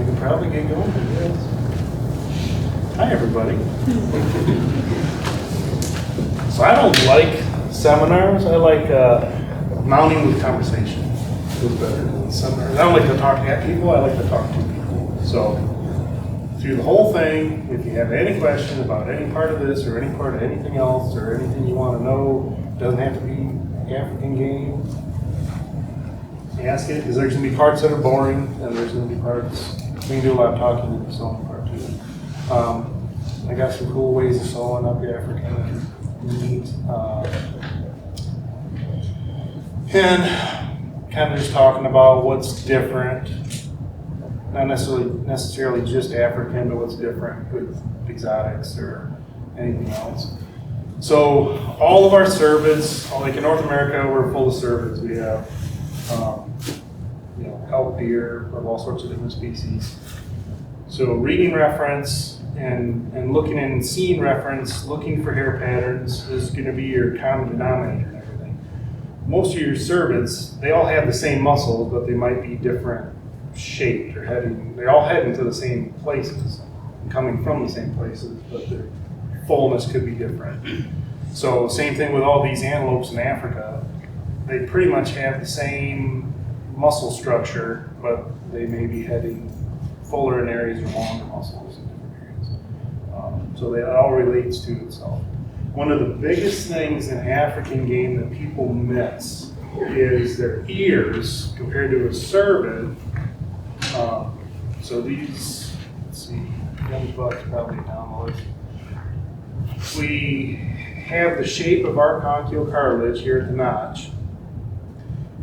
We can probably get going. Yes. Hi, everybody. So I don't like seminars. I like mounting with conversation. Feels better than seminars. I don't like to talk at people. I like to talk to people. So through the whole thing, if you have any questions about any part of this or any part of anything else or anything you want to know, doesn't have to be African game. Ask it, because there's going to be parts that are boring, and there's going to be parts, we can do a lot of talking in the sewing part too. I got some cool ways of sewing up the African meat. And kind of just talking about what's different, not necessarily just African, but what's different with exotics or anything else. So all of our cervids, like in North America, we're full of cervids. We have elk, deer, of all sorts of different species. So reading reference and looking and seeing reference, looking for hair patterns is going to be your common denominator and everything. Most of your cervids, they all have the same muscles, but they might be different shaped or heading. They're all heading to the same places, coming from the same places, but their fullness could be different. So same thing with all these antelopes in Africa. They pretty much have the same muscle structure, but they may be heading fuller in areas or longer muscles in different areas. So that all relates to itself. One of the biggest things in African game that people miss is their ears compared to a cervid. So these, let's see, young buck's probably down the list. We have the shape of our conchial cartilage here at the notch.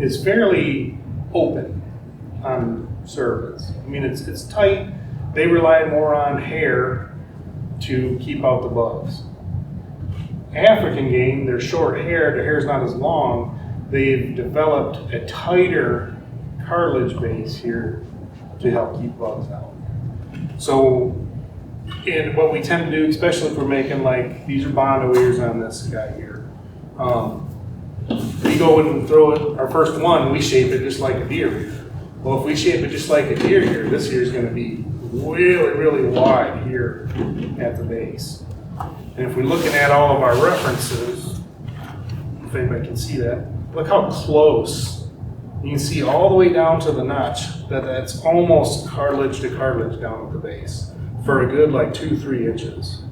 It's fairly open on cervids. I mean, it's tight. They rely more on hair to keep out the bugs. African game, they're short hair, their hair's not as long. They've developed a tighter cartilage base here to help keep bugs out. So, and what we tend to do, especially if we're making like, these are bondo ears on this guy here. We go and throw it, our first one, we shape it just like a deer ear. Well, if we shape it just like a deer ear, this ear is going to be really, really wide here at the base. And if we're looking at all of our references, if anybody can see that, look how close. You can see all the way down to the notch that's almost cartilage to cartilage down at the base for a good like 2-3 inches.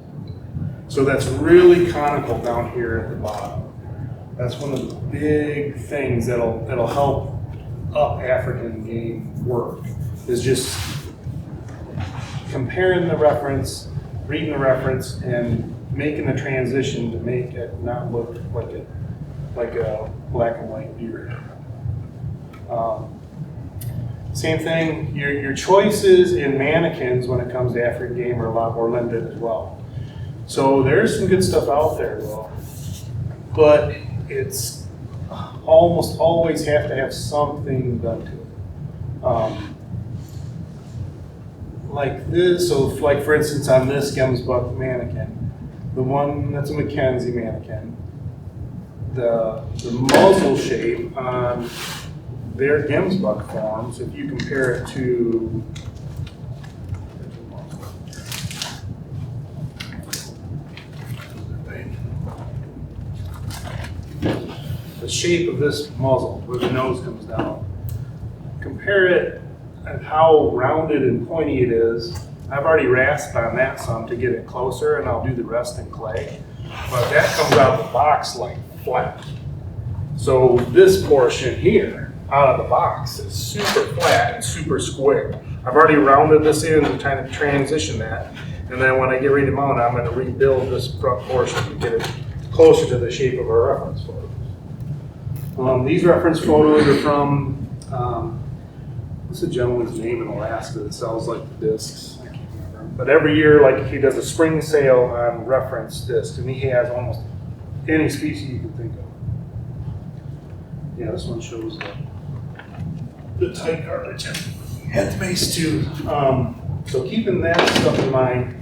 So that's really conical down here at the bottom. That's one of the big things that'll help up African game work, is just comparing the reference, reading the reference, and making the transition to make it not look like a black and white deer. Same thing, your choices in mannequins when it comes to African game are a lot more limited as well. So there's some good stuff out there though, but it's almost always have to have something done to it. Like this, so like for instance on this Gemsbuck mannequin, the one that's a Mackenzie mannequin, the muzzle shape on their Gemsbuck forms, if you compare it to the shape of this muzzle, where the nose comes down, compare it and how rounded and pointy it is. I've already rasped on that some to get it closer, and I'll do the rest in clay. But that comes out of the box like flat. So this portion here, out of the box, is super flat and super square. I've already rounded this in and trying to transition that. And then when I get ready to mount it, I'm going to rebuild this front portion to get it closer to the shape of our reference photos. These reference photos are from, what's the gentleman's name in Alaska that sells like the discs? I can't remember. But every year, like he does a spring sale on reference discs, and he has almost any species you can think of. Yeah, this one shows the tight cartilage at the base too. So keeping that stuff in mind,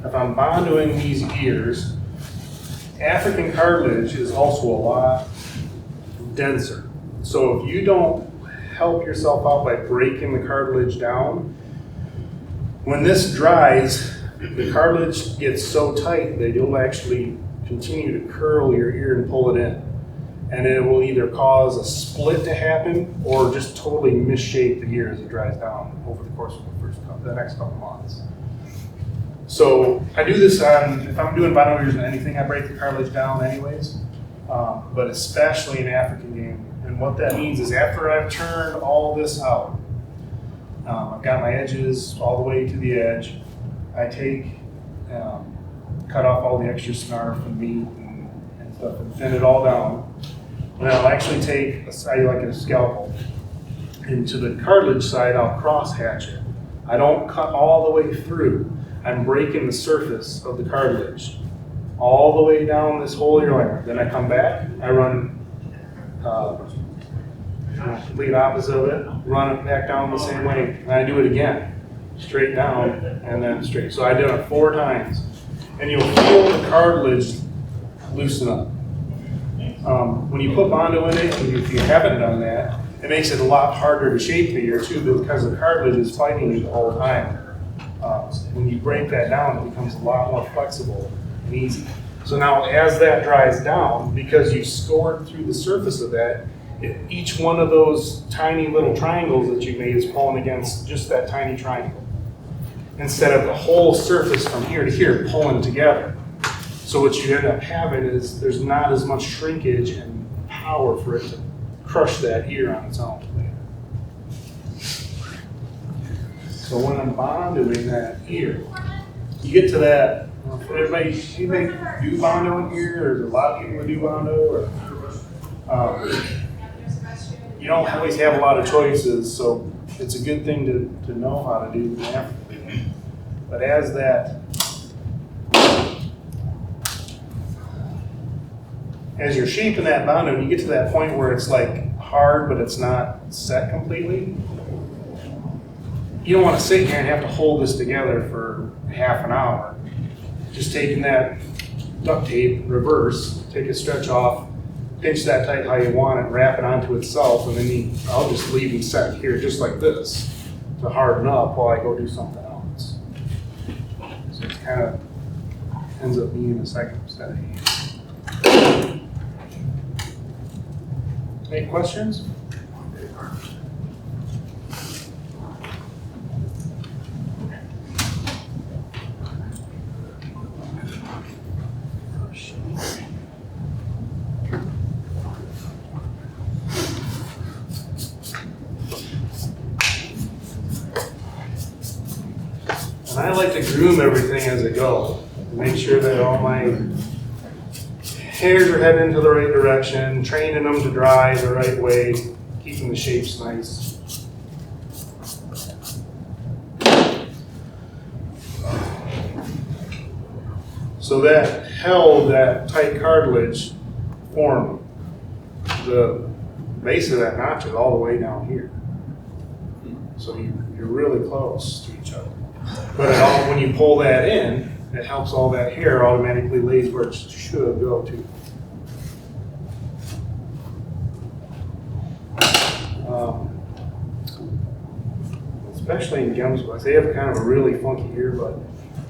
if I'm bondoing these ears, African cartilage is also a lot denser. So if you don't help yourself out by breaking the cartilage down, When this dries, the cartilage gets so tight that you'll actually continue to curl your ear and pull it in. And it will either cause a split to happen or just totally misshape the ear as it dries down over the course of the next couple months. So I do this on, if I'm doing bino ears and anything, I break the cartilage down anyways, but especially in African game. And what that means is after I've turned all this out, I've got my edges all the way to the edge, I take, cut off all the extra snarf and meat and stuff and thin it all down. And I'll actually take, like a scalpel, and to the cartilage side, I'll cross hatch it. I don't cut all the way through. I'm breaking the surface of the cartilage all the way down this whole ear. Then I come back, I run complete opposite of it, run it back down the same way, and I do it again. Straight down and then straight. So I did it 4 times. And you'll feel the cartilage loosen up. When you put Bondo in it, and if you haven't done that, it makes it a lot harder to shape the ear too, because the cartilage is fighting you the whole time. When you break that down, it becomes a lot more flexible and easy. So now as that dries down, because you scored through the surface of that, each one of those tiny little triangles that you made is pulling against just that tiny triangle, instead of the whole surface from here to here pulling together. So what you end up having is there's not as much shrinkage and power for it to crush that ear on its own. So when I'm bondoing that ear, you get to that, anybody do bondo in here, or there's a lot of people that do bondo, or you don't always have a lot of choices, so it's a good thing to know how to do that. But as you're shaping that bondo, and you get to that point where it's like hard, but it's not set completely, you don't want to sit here and have to hold this together for half an hour. Just taking that duct tape, reverse, take a stretch off, pinch that tight how you want it, wrap it onto itself, and then I'll just leave them set here just like this to harden up while I go do something else. So it kind of ends up being a second set of hands. Any questions? And I like to groom everything as I go, make sure that all my hairs are heading into the right direction, training them to dry the right way, keeping the shapes nice. So that held that tight cartilage formed the base of that notch is all the way down here. So you're really close to each other. But when you pull that in, it helps all that hair automatically lays where it should go to. Especially in Gemsbucks, they have kind of a really funky ear, but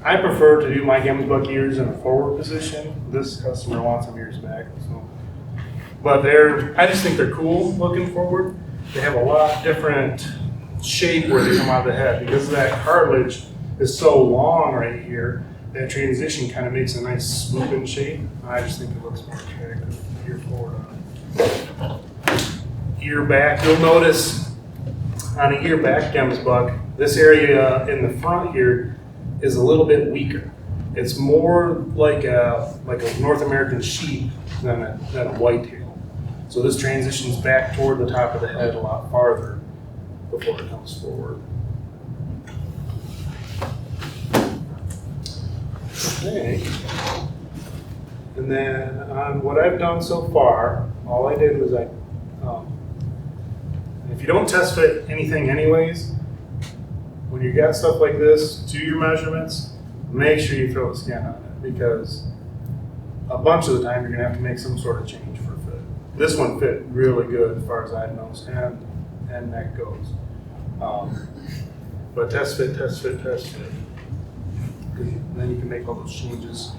I prefer to do my Gemsbuck ears in a forward position. This customer wants some ears back, so. But I just think they're cool looking forward. They have a lot different shape where they come out of the head because that cartilage is so long right here. That transition kind of makes a nice swooping shape. I just think it looks more attractive ear forward on it. Ear back, you'll notice on an ear back Gemsbuck, this area in the front here is a little bit weaker. It's more like a North American sheep than a whitetail. So this transitions back toward the top of the head a lot farther before it comes forward. Okay. And then on what I've done so far, all I did was if you don't test fit anything anyways, when you got stuff like this, do your measurements, make sure you throw a scan on it because a bunch of the time you're gonna have to make some sort of change for fit. This one fit really good as far as I know, and neck goes. But test fit, test fit, test fit. And then you can make all those changes.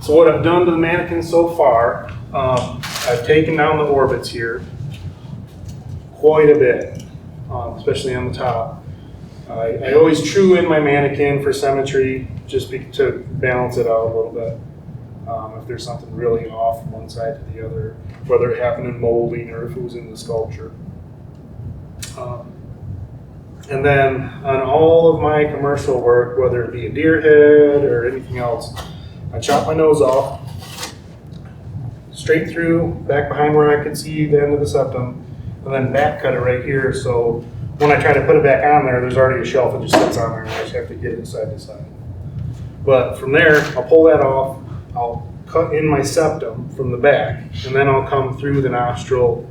So what I've done to the mannequin so far, I've taken down the orbits here quite a bit, especially on the top. I always true in my mannequin for symmetry, just to balance it out a little bit. If there's something really off from one side to the other, whether it happened in molding or if it was in the sculpture. And then on all of my commercial work, whether it be a deer head or anything else, I chop my nose off, straight through, back behind where I can see the end of the septum, and then back cut it right here. So when I try to put it back on there, there's already a shelf that just sits on there, and I just have to get it side to side. But from there, I'll pull that off, I'll cut in my septum from the back, and then I'll come through the nostril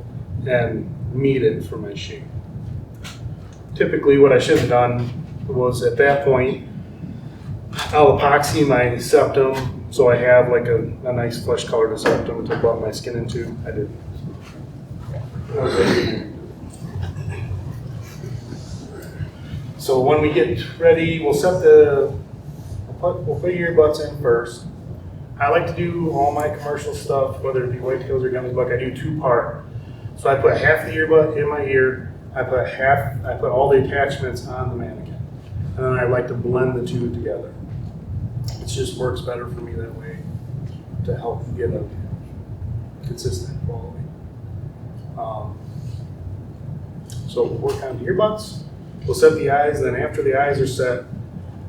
and meet it for my shape. Typically what I should have done was at that point, I'll epoxy my septum so I have like a nice flesh colored septum to butt my skin into. I didn't. So when we get ready, we'll put your earbuds in first. I like to do all my commercial stuff, whether it be whitetails or gummies buck, I do 2-part. So I put half the earbud in my ear, I put all the attachments on the mannequin. And then I like to blend the two together. It just works better for me that way to help get a consistent quality. So we'll work on the earbuds. We'll set the eyes, then after the eyes are set,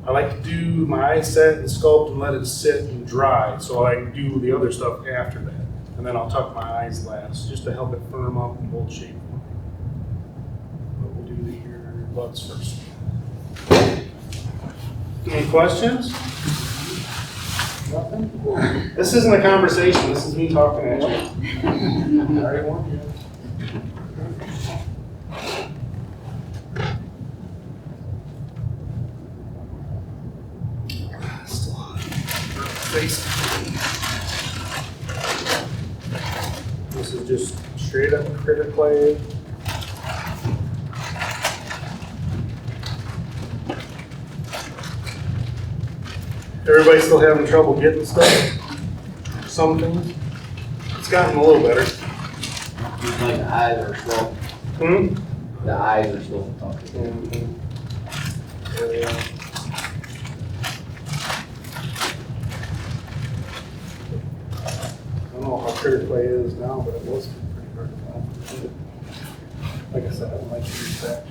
I like to do my eye set and sculpt and let it sit and dry, so I can do the other stuff after that. And then I'll tuck my eyes last, just to help it firm up and hold shape. But we'll do the earbuds first. Any questions? Nothing? This isn't a conversation, this is me talking at you. All right, one? This is just straight up critter clay. Everybody's still having trouble getting stuff? Some things? It's gotten a little better. Like the eyes are slow. The eyes are slow. Yeah. I don't know how critter clay is now, but it was pretty hard to find. Like I said, I don't like to use that.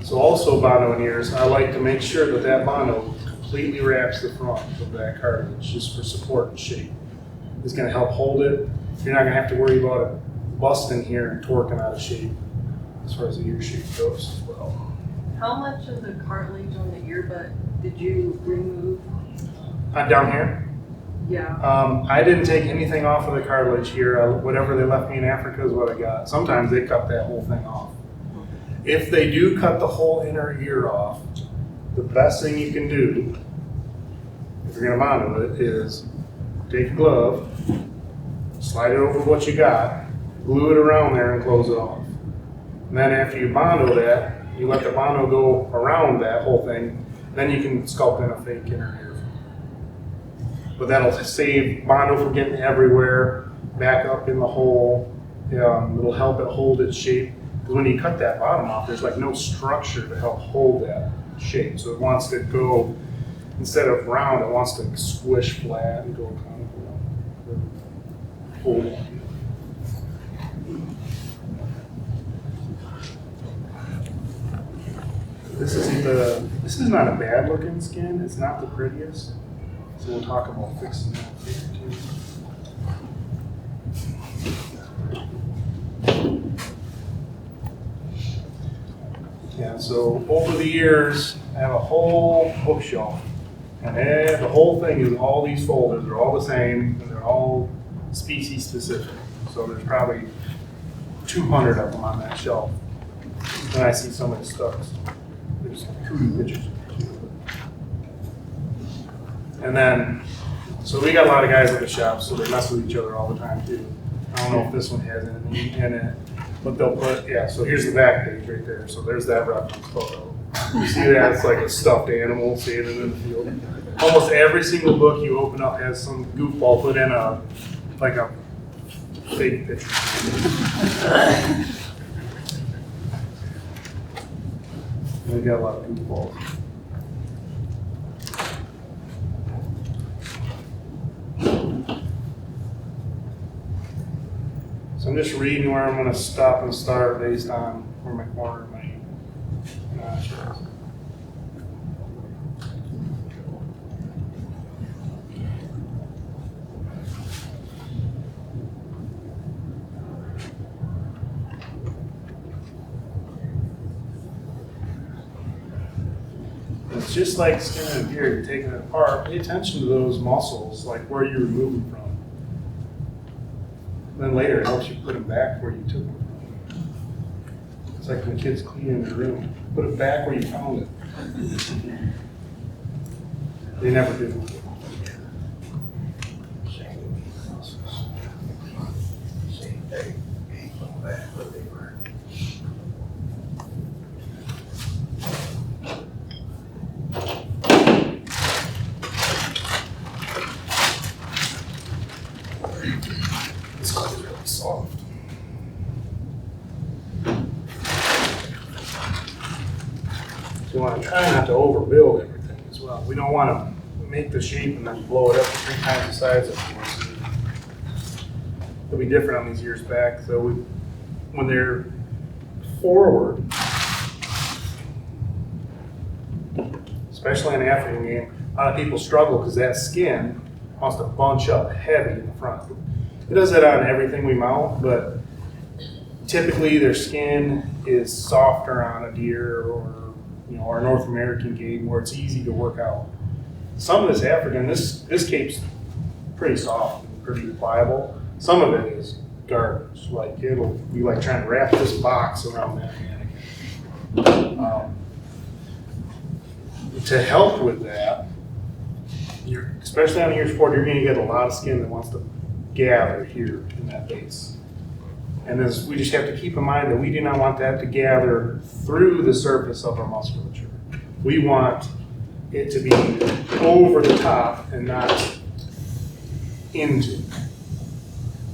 So also Bono in ears, I like to make sure that that Bono completely wraps the front of that cartilage just for support and shape. It's going to help hold it. You're not going to have to worry about it busting here and torquing out of shape as far as the ear shape goes as well. How much of the cartilage on the earbud did you remove? Down here? Yeah. I didn't take anything off of the cartilage here. Whatever they left me in Africa is what I got. Sometimes they cut that whole thing off. If they do cut the whole inner ear off, the best thing you can do, if you're going to mono it, is take a glove, slide it over what you got, glue it around there and close it off. And then after you bondo that, you let the bondo go around that whole thing, then you can sculpt in a fake inner ear. But that'll save bondo from getting everywhere, back up in the hole. It'll help it hold its shape. Because when you cut that bottom off, there's like no structure to help hold that shape. So it wants to go, instead of round, it wants to squish flat and go kind of hold on. This is not a bad looking skin. It's not the prettiest. So we'll talk about fixing that later too. Yeah, so over the years, I have a whole bookshelf, and the whole thing is all these folders are all the same, and they're all species specific. So there's probably 200 of them on that shelf. And I see so many studs. There's kudu pictures. And then, so we got a lot of guys at the shop, so they mess with each other all the time too. I don't know if this one has anything in it, but they'll put, yeah, so here's the back page right there. So there's that reference photo. You see that? It's like a stuffed animal standing in the field. Almost every single book you open up has some goofball put in a fake picture. We got a lot of goofballs. So I'm just reading where I'm going to stop and start based on where my corner of my notch is. It's just like skinning a deer, you're taking it apart. Pay attention to those muscles, like where you're removing from. Then later it helps you put them back where you took them from. It's like when kids clean their room. Put it back where you found it. They never do. This is really soft. So you want to try not to overbuild everything as well. We don't want to make the shape and then blow it up to 3 times the size of it. It'll be different on these years back. So when they're forward, especially in the African game, a lot of people struggle because that skin wants to bunch up heavy in the front. It does that on everything we mount, but typically their skin is softer on a deer or our North American game where it's easy to work out. Some of this African, this cape's pretty soft and pretty pliable. Some of it is garbage. Like it'll be like trying to wrap this box around that mannequin. To help with that, especially on ear sport, you're going to get a lot of skin that wants to gather here in that base. And we just have to keep in mind that we do not want that to gather through the surface of our musculature. We want it to be over the top and not into.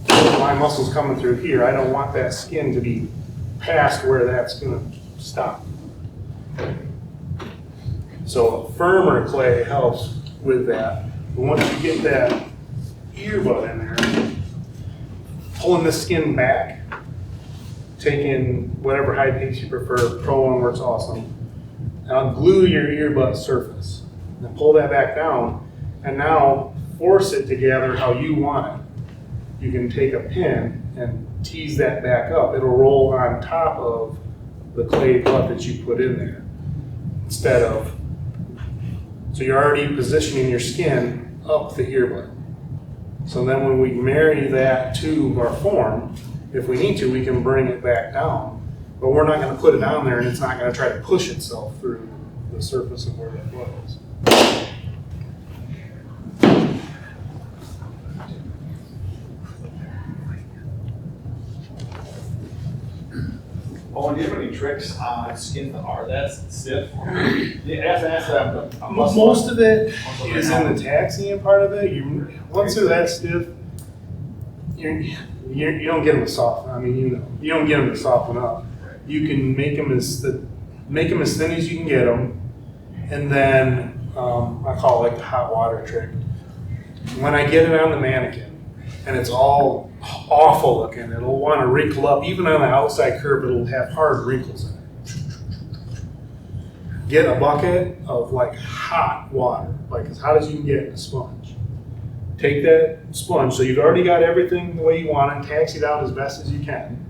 So my muscle's coming through here. I don't want that skin to be past where that's going to stop. So a firmer clay helps with that. But once you get that earbud in there, pulling the skin back, taking whatever hide paste you prefer, Pro One works awesome. Now glue your earbud surface. Then pull that back down, and now force it to gather how you want it. You can take a pin and tease that back up. It'll roll on top of the clay butt that you put in there. Instead of, so you're already positioning your skin up the earbud. So then when we marry that to our form, if we need to, we can bring it back down. But we're not going to put it down there and it's not going to try to push itself through the surface of where that butt is. Oh, do you have any tricks on skin that are that stiff? Yeah, that's Most of it is in the taxiing part of it. Once they're that stiff, you don't get them to soften. I mean, you don't get them to soften up. You can make them as thin as you can get them, and then I call it like the hot water trick. When I get it on the mannequin, and it's all awful looking, it'll want to wrinkle up. Even on the outside curve, it'll have hard wrinkles in it. Get a bucket of like hot water, like as hot as you can get, a sponge. Take that sponge, so you've already got everything the way you want it, taxi it out as best as you can,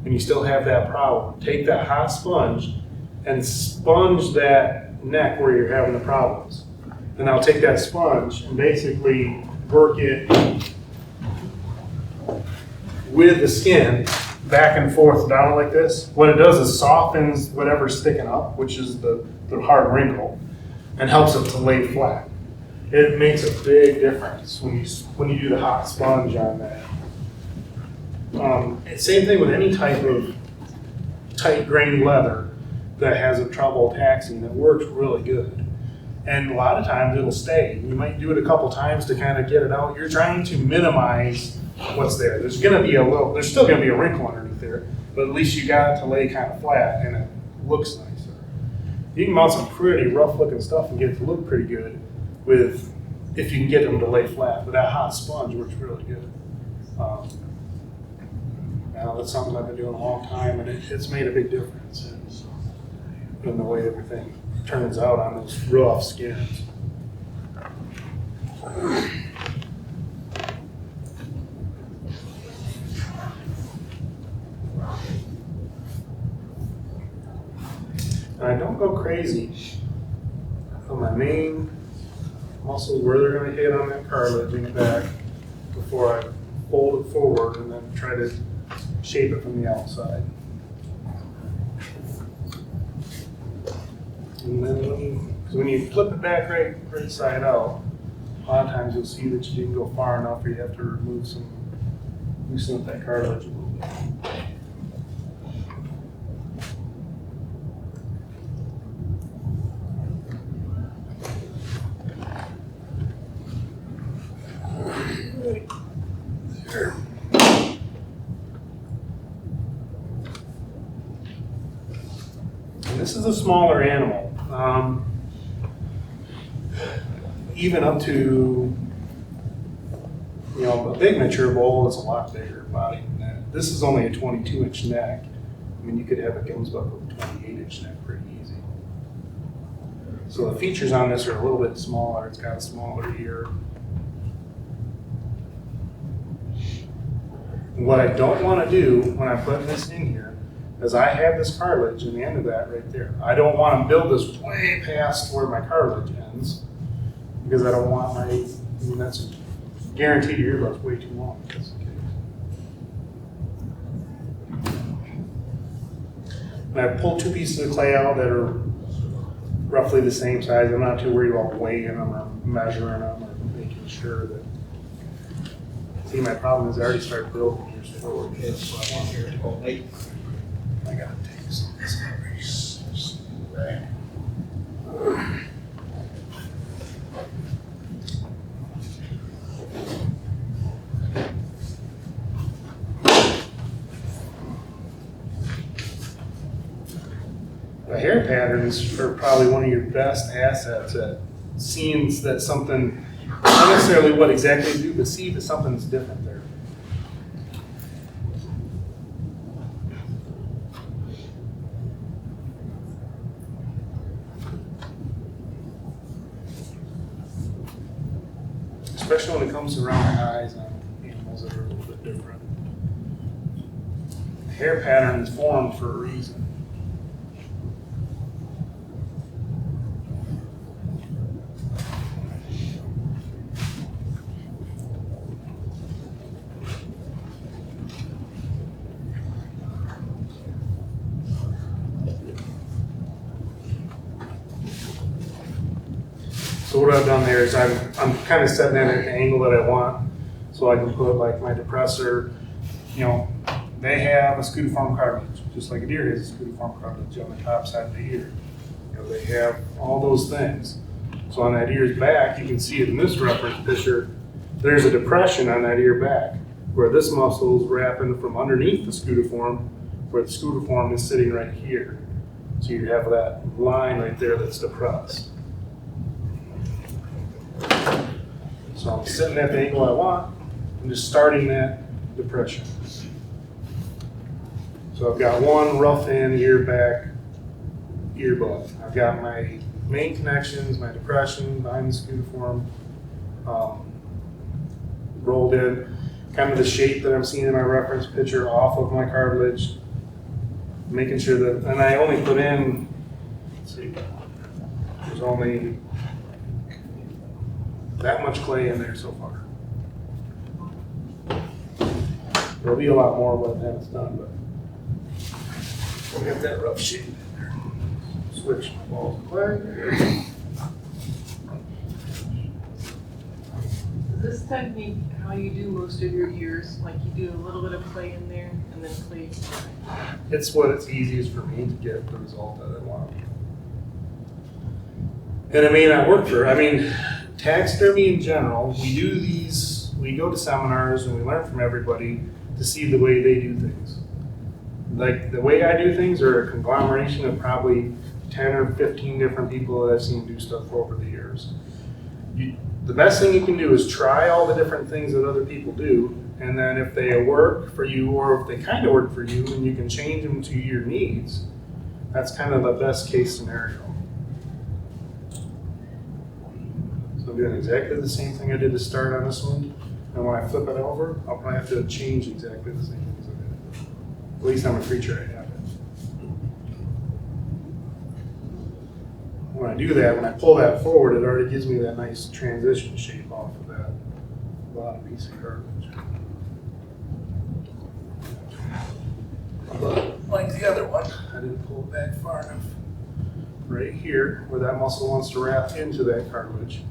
and you still have that problem. Take that hot sponge and sponge that neck where you're having the problems. And I'll take that sponge and basically work it with the skin back and forth down like this. What it does is softens whatever's sticking up, which is the hard wrinkle, and helps it to lay flat. It makes a big difference when you do the hot sponge on that. Same thing with any type of tight grain leather that has a trouble taxing, that works really good. And a lot of times it'll stay. You might do it a couple times to kind of get it out. You're trying to minimize what's there. There's still gonna be a wrinkle underneath there, but at least you got it to lay kind of flat and it looks nicer. You can mount some pretty rough looking stuff and get it to look pretty good if you can get them to lay flat. But that hot sponge works really good. Now that's something I've been doing a long time, and it's made a big difference in the way everything turns out on those rough skins. And I don't go crazy on my main muscles where they're going to hit on that cartilage in the back before I fold it forward and then try to shape it from the outside. And then when you flip it back right side out, a lot of times you'll see that you didn't go far enough, or you have to loosen up that cartilage a little bit. There. And this is a smaller animal. Even up to, a big mature bull is a lot bigger body than that. This is only a 22-inch neck. I mean, you could have a Gemsbuck with a 28-inch neck pretty easy. So the features on this are a little bit smaller. It's got a smaller ear. And what I don't want to do when I'm putting this in here is I have this cartilage in the end of that right there. I don't want to build this way past where my cartilage ends, because I don't want that's guaranteed your earbud's way too long if that's the case. And I pulled 2 pieces of clay out that are roughly the same size. I'm not too worried about weighing them or measuring them or making sure that. See, my problem is I already started building years forward. I gotta take some of this out. The hair patterns are probably one of your best assets at seeing that something, not necessarily what exactly to do, but see that something's different there. Especially when it comes around the eyes on animals that are a little bit different. The hair pattern is formed for a reason. So what I've done there is I'm kind of setting it at the angle that I want, so I can put like my depressor. They have a scudiform cartilage, just like a deer has a scudiform cartilage on the top side of the ear. They have all those things. So on that ear's back, you can see it in this reference picture. There's a depression on that ear back where this muscle is wrapping from underneath the scudiform, where the scudiform is sitting right here. So you have that line right there that's depressed. So I'm sitting at the angle I want. I'm just starting that depression. So I've got one rough in, ear back, ear butt. I've got my main connections, my depression behind the scudiform, rolled in, kind of the shape that I'm seeing in my reference picture off of my cartilage, making sure that, and I only put in, let's see, there's only that much clay in there so far. There'll be a lot more by the time it's done, but we'll get that rough shape in there. Switch my balls of clay. Is this technique how you do most of your ears? Like you do a little bit of clay in there and then clay? It's what it's easiest for me to get the result that I want. And it may not work for, taxidermy in general, we go to seminars and we learn from everybody to see the way they do things. Like the way I do things are a conglomeration of probably 10 or 15 different people that I've seen do stuff over the years. The best thing you can do is try all the different things that other people do, and then if they work for you or if they kind of work for you and you can change them to your needs, that's kind of the best case scenario. So I'm doing exactly the same thing I did to start on this one, and when I flip it over, I'll probably have to change exactly the same things I did. At least I'm a creature, I have it. When I do that, when I pull that forward, it already gives me that nice transition shape off of that bottom piece of cartilage. But like the other one, I didn't pull it back far enough. Right here, where that muscle wants to wrap into that cartilage,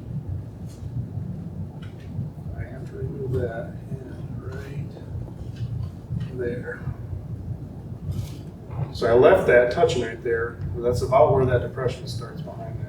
I have to remove that, and right there. So I left that touching right there. That's about where that depression starts behind that.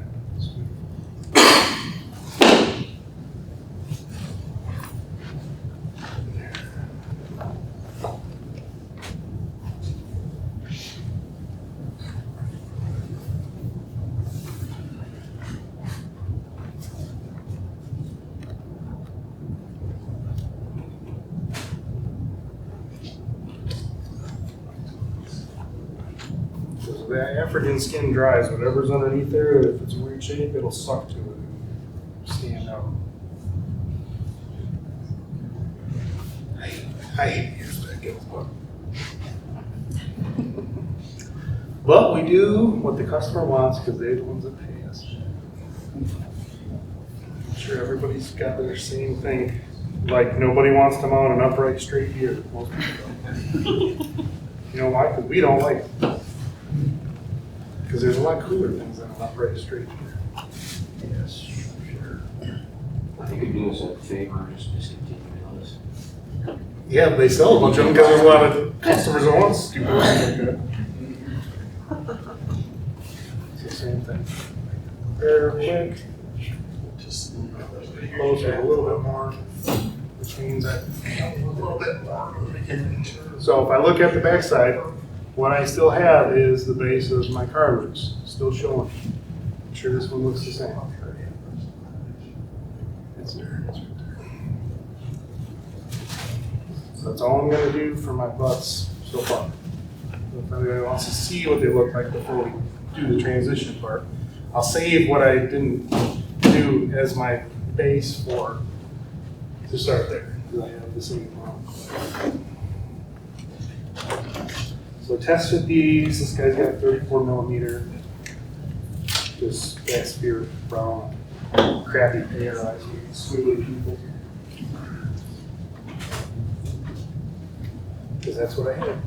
The African skin dries, whatever's underneath there, if it's in weird shape, it'll suck to it and stand out. I hate to use that guilt, but we do what the customer wants because they're the ones that pay us. I'm sure everybody's got their same thing. Like nobody wants to mount an upright straight here. Most people don't. You know why? Because we don't like it. Because there's a lot cooler things than an upright straight here. Yes, sure. I think you're doing us a favor, just discontinue those. Yeah, but they sell a bunch of them because there's a lot of customers that want stupid ones like that. It's the same thing. There, quick. Just closer a little bit more, which means a little bit more. So if I look at the backside, what I still have is the base of my cartilage still showing. I'm sure this one looks the same. It's there, it's right there. So that's all I'm gonna do for my butts so far. If anybody wants to see what they look like before we do the transition part, I'll save what I didn't do as my base for to start there, because I have the same problem. So test with these. This guy's got 34 millimeter. This that spirit brown, crappy pair eyes, squiggly people. Because that's what I had.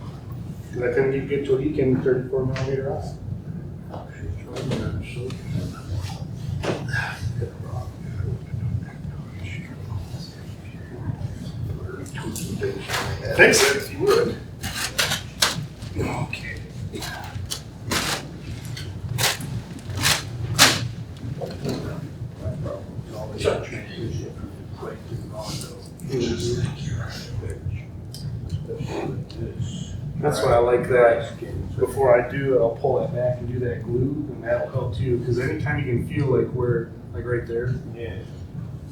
Because I couldn't get to a leak in 34 millimeter eye. Fix it if you would. Okay. That's why I like that. Before I do it, I'll pull that back and do that glue, and that'll help too. Because anytime you can feel like where, like right there, Yeah.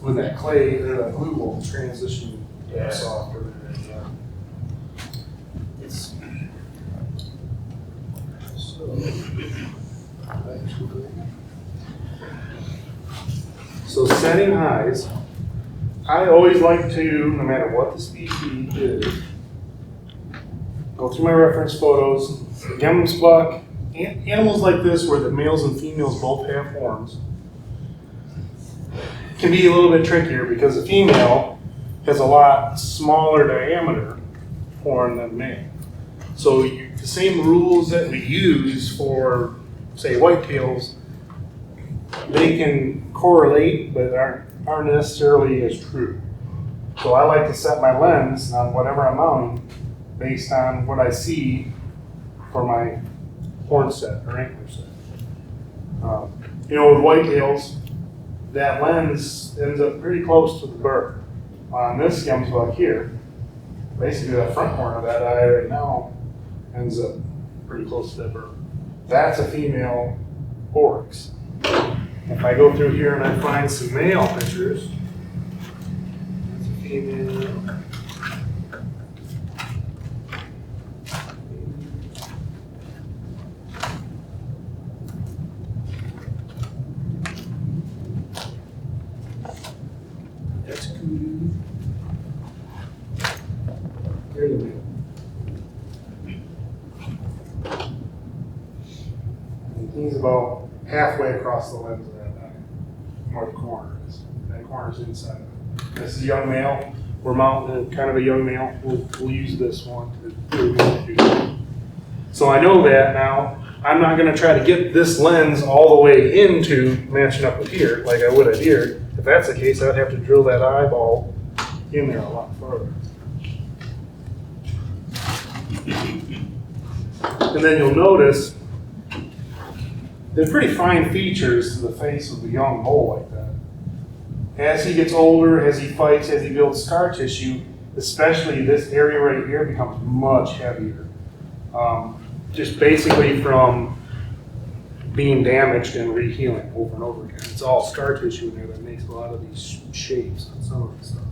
when that clay or that glue will transition softer. It's so setting eyes. I always like to, no matter what the species is, go through my reference photos. Gem's buck, animals like this where the males and females both have horns can be a little bit trickier because the female has a lot smaller diameter horn than male. So the same rules that we use for, say, whitetails, they can correlate but aren't necessarily as true. So I like to set my lens on whatever I'm mounting based on what I see for my horn set or antler set. You know, with whitetails, that lens ends up pretty close to the burr. On this scumbuck here, basically that front corner of that eye right now ends up pretty close to that burr. That's a female oryx. If I go through here and I find some male pictures, that's a female. That's good. There's the male. And he's about halfway across the lens of that eye, where the corner is. That corner's inside of it. This is a young male. We're mounting kind of a young male. We'll use this one to. So I know that now. I'm not going to try to get this lens all the way into matching up with here like I would a deer. If that's the case, I'd have to drill that eyeball in there a lot further. And then you'll notice there's pretty fine features to the face of the young bull like that. As he gets older, as he fights, as he builds scar tissue, especially this area right here becomes much heavier. Just basically from being damaged and rehealing over and over again. It's all scar tissue in there that makes a lot of these shapes on some of the stuff.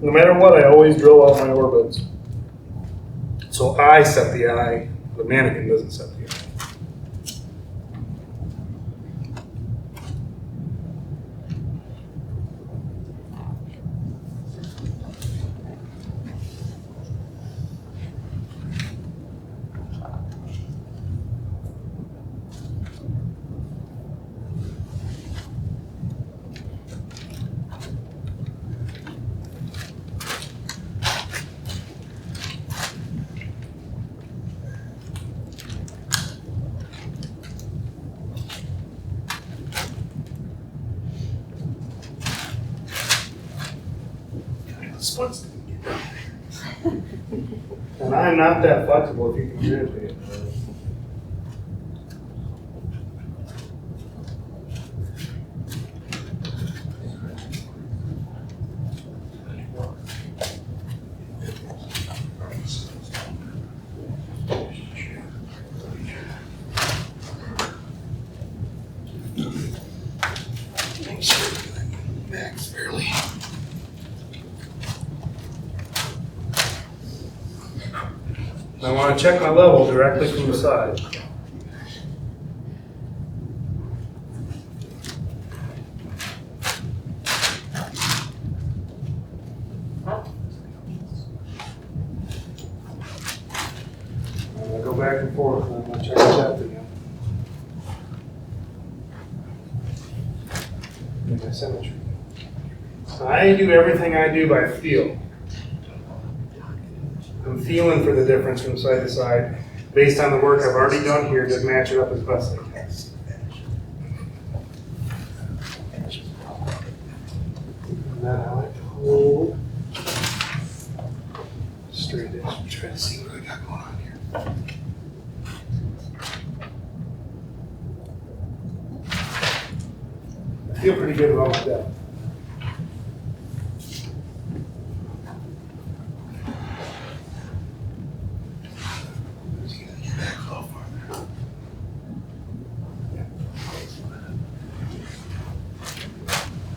No matter what, I always drill out my orbits. So I set the eye, the mannequin doesn't set the eye. Splits didn't get down there. And I'm not that flexible if you can imagine it. Make sure that back's fairly. I want to check my level directly from the side. And I go back and forth and I'm going to check the depth again. And my symmetry. So I do everything I do by feel. I'm feeling for the difference from side to side based on the work I've already done here to match it up as best I can. And then I like to hold straight edge. Try to see what I got going on here. I feel pretty good about my depth.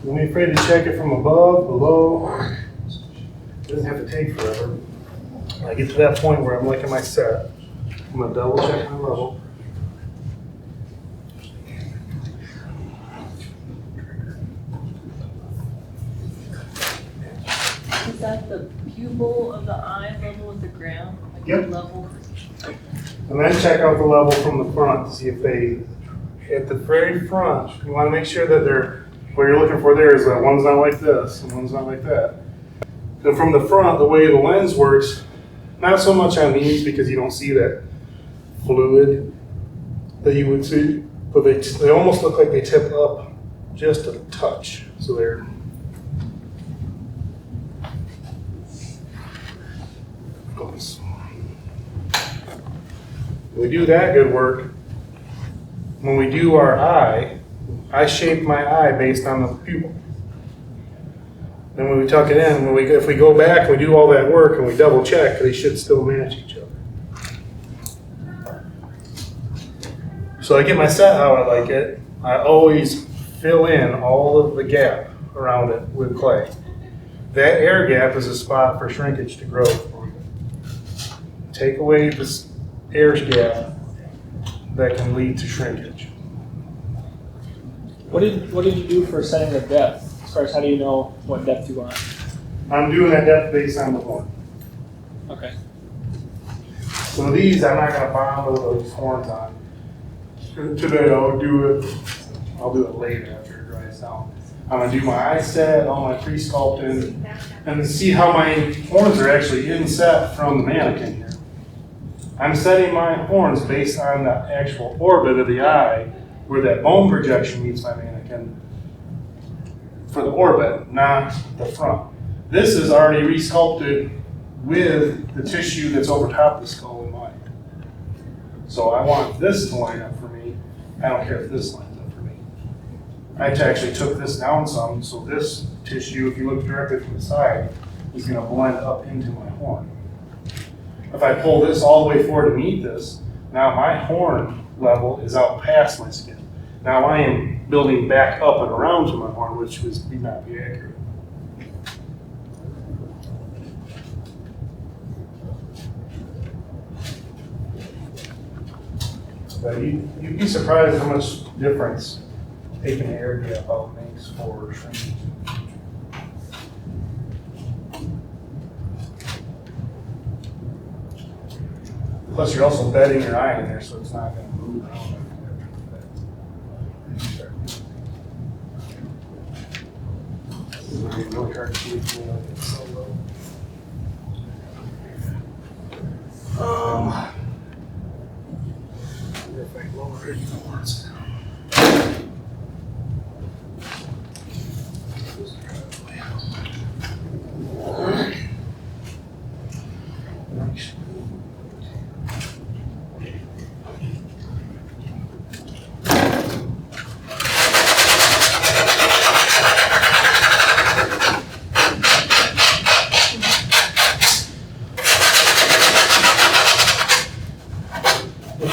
Don't be afraid to check it from above, below. It doesn't have to take forever. When I get to that point where I'm looking my set, I'm going to double check my level. Is that the pupil of the eye level with the ground? Like Yep. the level? And then check out the level from the front to see if they at the very front, you wanna make sure that what you're looking for there is that one's not like this and one's not like that. And from the front, the way the lens works, not so much on these because you don't see that fluid that you would see, but they almost look like they tip up just a touch. So they're close. We do that good work. When we do our eye, I shape my eye based on the pupil. Then when we tuck it in, if we go back and we do all that work and we double check, they should still match each other. So I get my set how I like it. I always fill in all of the gap around it with clay. That air gap is a spot for shrinkage to grow. Take away this air gap that can lead to shrinkage. What did you do for setting the depth? As far as how do you know what depth you want? I'm doing that depth based on the horn. Okay. So these, I'm not gonna bond those horns on. Today I'll do it later after it dries down. I'm gonna do my eye set, all my pre-sculpting, and see how my horns are actually inset from the mannequin here. I'm setting my horns based on the actual orbit of the eye, where that bone projection meets my mannequin for the orbit, not the front. This is already re-sculpted with the tissue that's over top of the skull in mind. So I want this to line up for me. I don't care if this lines up for me. I actually took this down some, so this tissue, if you look directly from the side, is gonna blend up into my horn. If I pull this all the way forward to meet this, now my horn level is out past my skin. Now I am building back up and around to my horn, which would not be accurate. But you'd be surprised how much difference taking the air gap out makes for shrinkage. Plus, you're also bedding your eye in there, so it's not going to move around. It's really hard to see when it's so low. If I lower it once.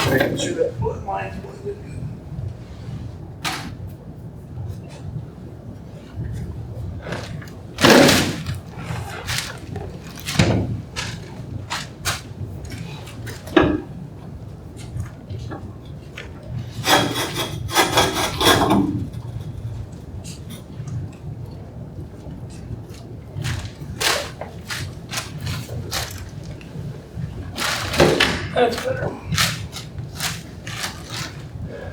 Making sure that blood line's blended good. That's better.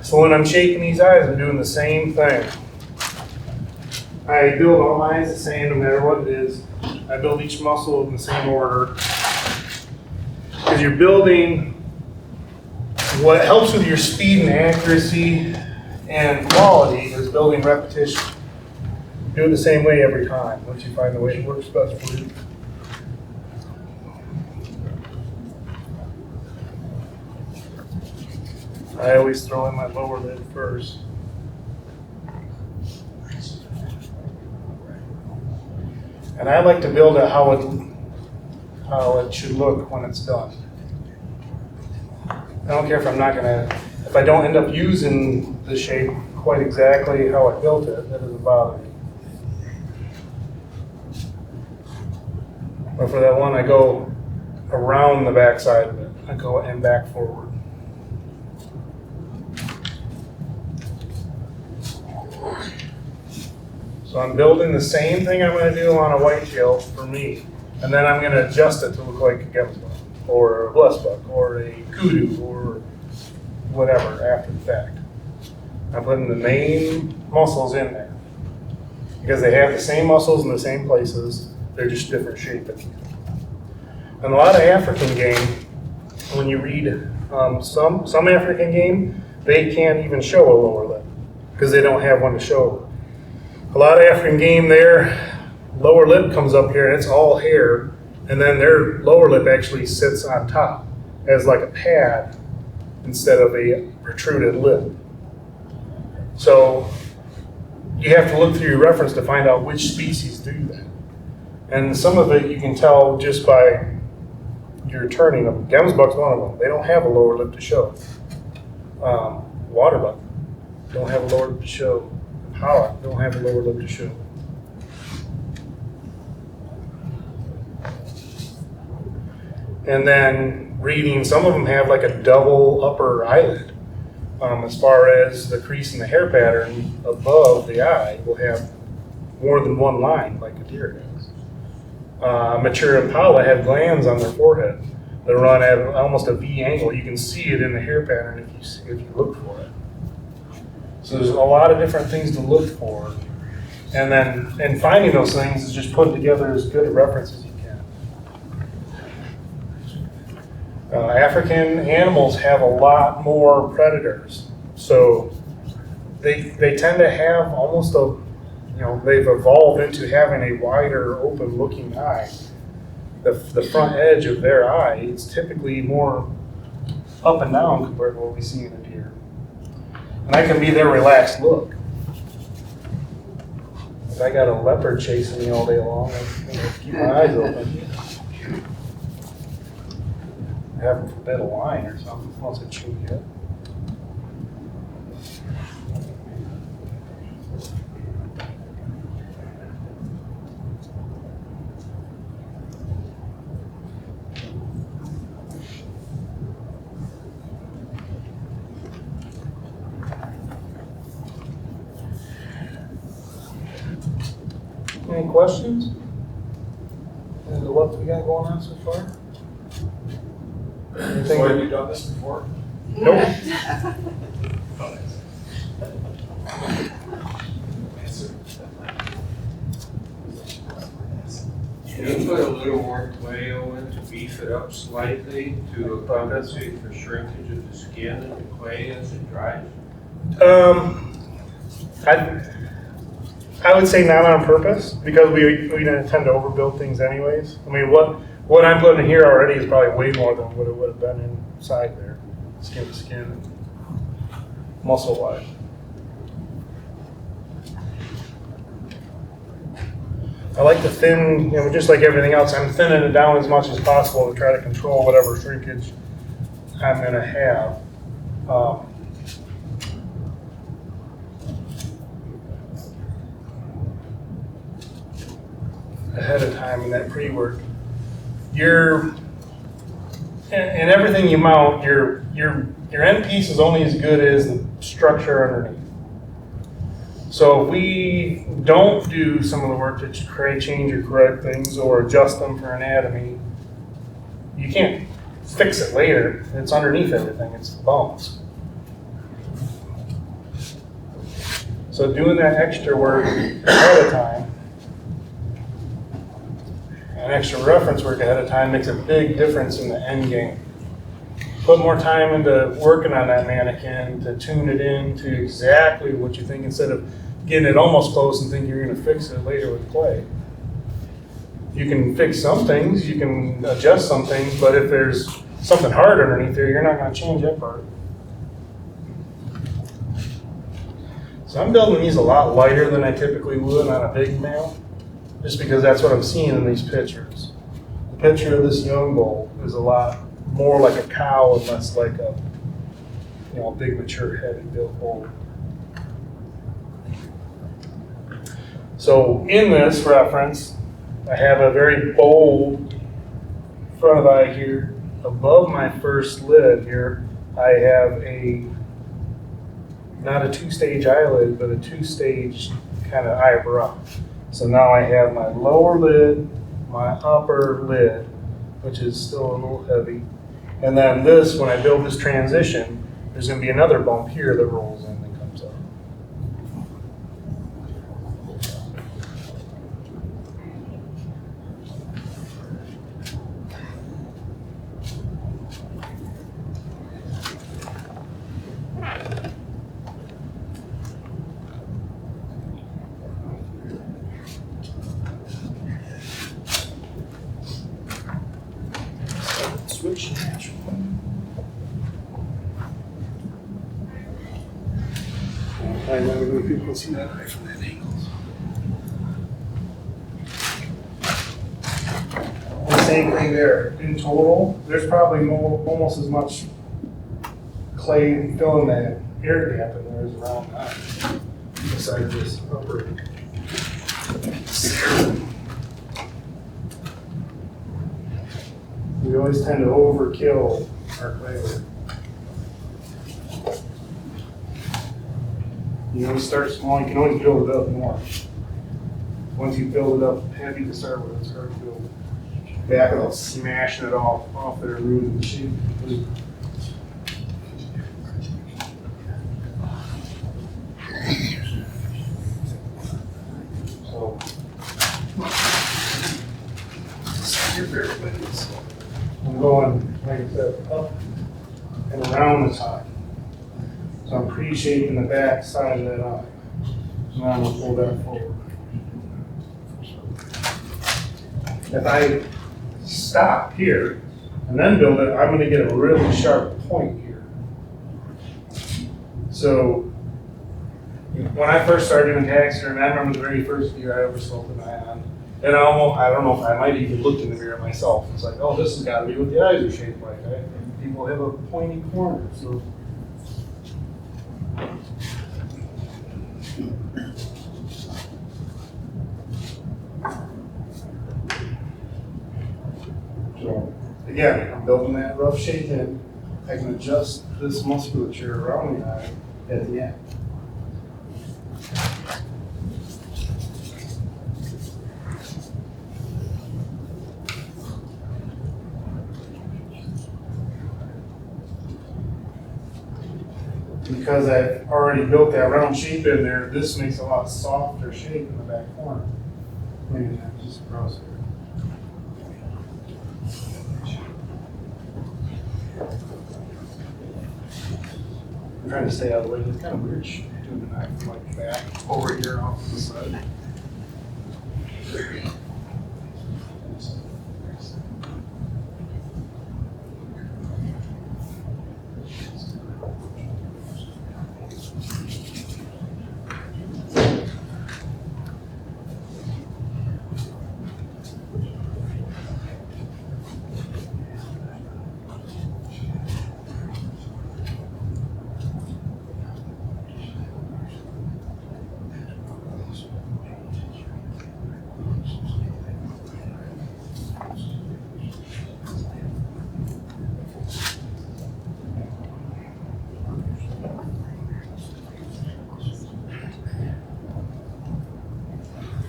So when I'm shaping these eyes, I'm doing the same thing. I build all my eyes the same no matter what it is. I build each muscle in the same order. Because you're building, what helps with your speed and accuracy and quality is building repetition. Do it the same way every time once you find the way it works best for you. I always throw in my lower lid first. And I like to build it how it should look when it's done. I don't care if if I don't end up using the shape quite exactly how I built it, that doesn't bother me. But for that one, I go around the back side of it. I go and back forward. So I'm building the same thing I'm going to do on a whitetail for me, and then I'm going to adjust it to look like a gemsbok, or a blessbuck, or a kudu, or whatever after the fact. I'm putting the main muscles in there. Because they have the same muscles in the same places, they're just different shaping. And a lot of African game, when you read some African game, they can't even show a lower lip because they don't have one to show. A lot of African game, their lower lip comes up here and it's all hair, and then their lower lip actually sits on top as like a pad instead of a protruded lip. So you have to look through your reference to find out which species do that. And some of it you can tell just by your turning them. Gemsbuck's one of them. They don't have a lower lip to show. Waterbuck don't have a lower lip to show. Pollock don't have a lower lip to show. And then reading, some of them have like a double upper eyelid. As far as the crease in the hair pattern above the eye will have more than one line like a deer has. Mature impala have glands on their forehead that run at almost a V angle. You can see it in the hair pattern if you look for it. So there's a lot of different things to look for. And finding those things is just putting together as good a reference as you can. African animals have a lot more predators. So they tend to have almost a, they've evolved into having a wider open looking eye. The front edge of their eye is typically more up and down compared to what we see in a deer. And that can be their relaxed look. If I got a leopard chasing me all day long, I keep my eyes open. I have them forbid a line or something once I chew it. Any questions? And what we got going on so far? Anything? So have you done this before? Nope. Can you put a little more clay, Owen, to beef it up slightly to compensate for shrinkage of the skin and the clay as it dries? I would say not on purpose because we tend to overbuild things anyways. I mean, what I'm putting in here already is probably way more than what it would have been inside there, skin to skin, and muscle wise. I like to thin, just like everything else, I'm thinning it down as much as possible to try to control whatever shrinkage I'm going to have. Ahead of time in that pre-work. In everything you mount, your end piece is only as good as the structure underneath. So if we don't do some of the work to change or correct things or adjust them for anatomy, you can't fix it later. It's underneath everything, it's the bones. So doing that extra work ahead of time, and extra reference work ahead of time makes a big difference in the end game. Put more time into working on that mannequin to tune it in to exactly what you think instead of getting it almost close and think you're going to fix it later with clay. You can fix some things, you can adjust some things, but if there's something hard underneath there, you're not going to change that part. So I'm building these a lot lighter than I typically would on a big male, just because that's what I'm seeing in these pictures. The picture of this young bull is a lot more like a cow and less like a big mature headed built bull. So in this reference, I have a very bold front of eye here. Above my first lid here, I have not a two-stage eyelid, but a two-stage kind of eyebrow. So now I have my lower lid, my upper lid, which is still a little heavy. And then this, when I build this transition, there's going to be another bump here that rolls in and comes up. switch natural. I know many people can see that eye from that angle. The same thing there. In total, there's probably almost as much clay filling that air gap in there as around that. Besides this upper. We always tend to overkill our clay work. You always start small, you can always build it up more. Once you build it up heavy to start with, it's hard to build back up, smashing it off there, ruining the shape. So, I'm going, like I said, up and around the top. So I'm pre-shaping the back side of that eye. Now I'm gonna pull that forward. If I stop here and then build it, I'm gonna get a really sharp point here. So when I first started doing taxidermy, I remember the very first year I ever sculpted an eye on. And I don't know if I might even looked in the mirror myself. It's like, oh, this has got to be what the eyes are shaped like. Right? And people have a pointy corner. So again, I'm building that rough shape in. I can adjust this musculature around the eye at the end. Because I've already built that round shape in there, this makes a lot softer shape in the back corner. Maybe not just across here. I'm trying to stay out of the way. It's kind of weird doing the knife from like back over here off to the side.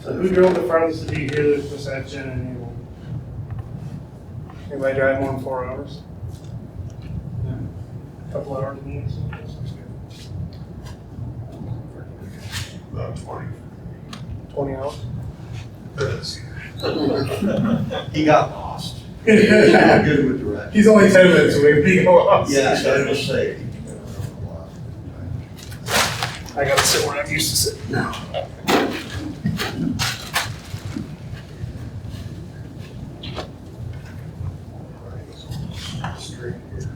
So who drove the farthest to be here this section and able? Anybody drive more than 4 hours? Yeah. A couple hours minutes? About 20. 20 hours? He got lost. He's not good with directions. He's only 10 minutes away from being lost. Yeah, so it was safe. I gotta sit where I'm used to sitting now. Straight here.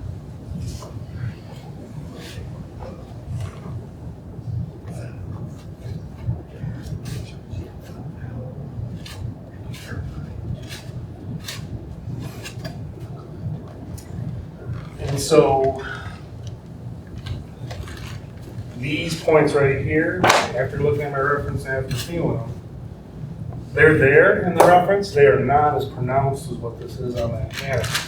And so these points right here, after looking at my reference and after feeling them, they're there in the reference. They are not as pronounced as what this is on that mannequin.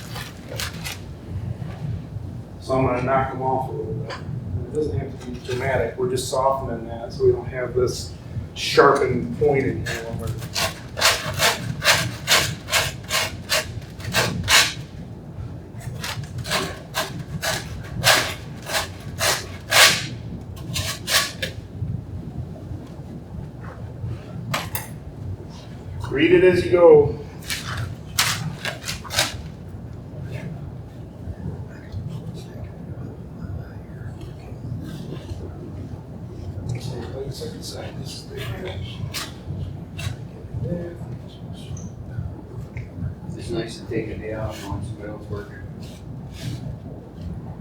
So I'm going to knock them off a little bit. And it doesn't have to be dramatic. We're just softening that so we don't have this sharpened point in here when we're. Read it as you go. It's nice to take a day off and watch somebody else work.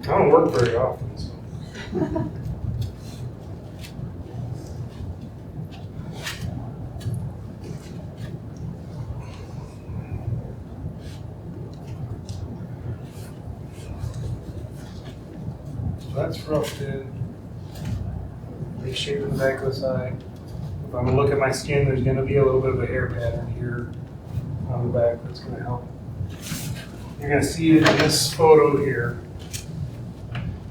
I don't work very often, so. So that's roughed in. Make shape in the back of the side. If I'm gonna look at my skin, there's gonna be a little bit of a hair pattern here on the back that's gonna help. You're gonna see it in this photo here.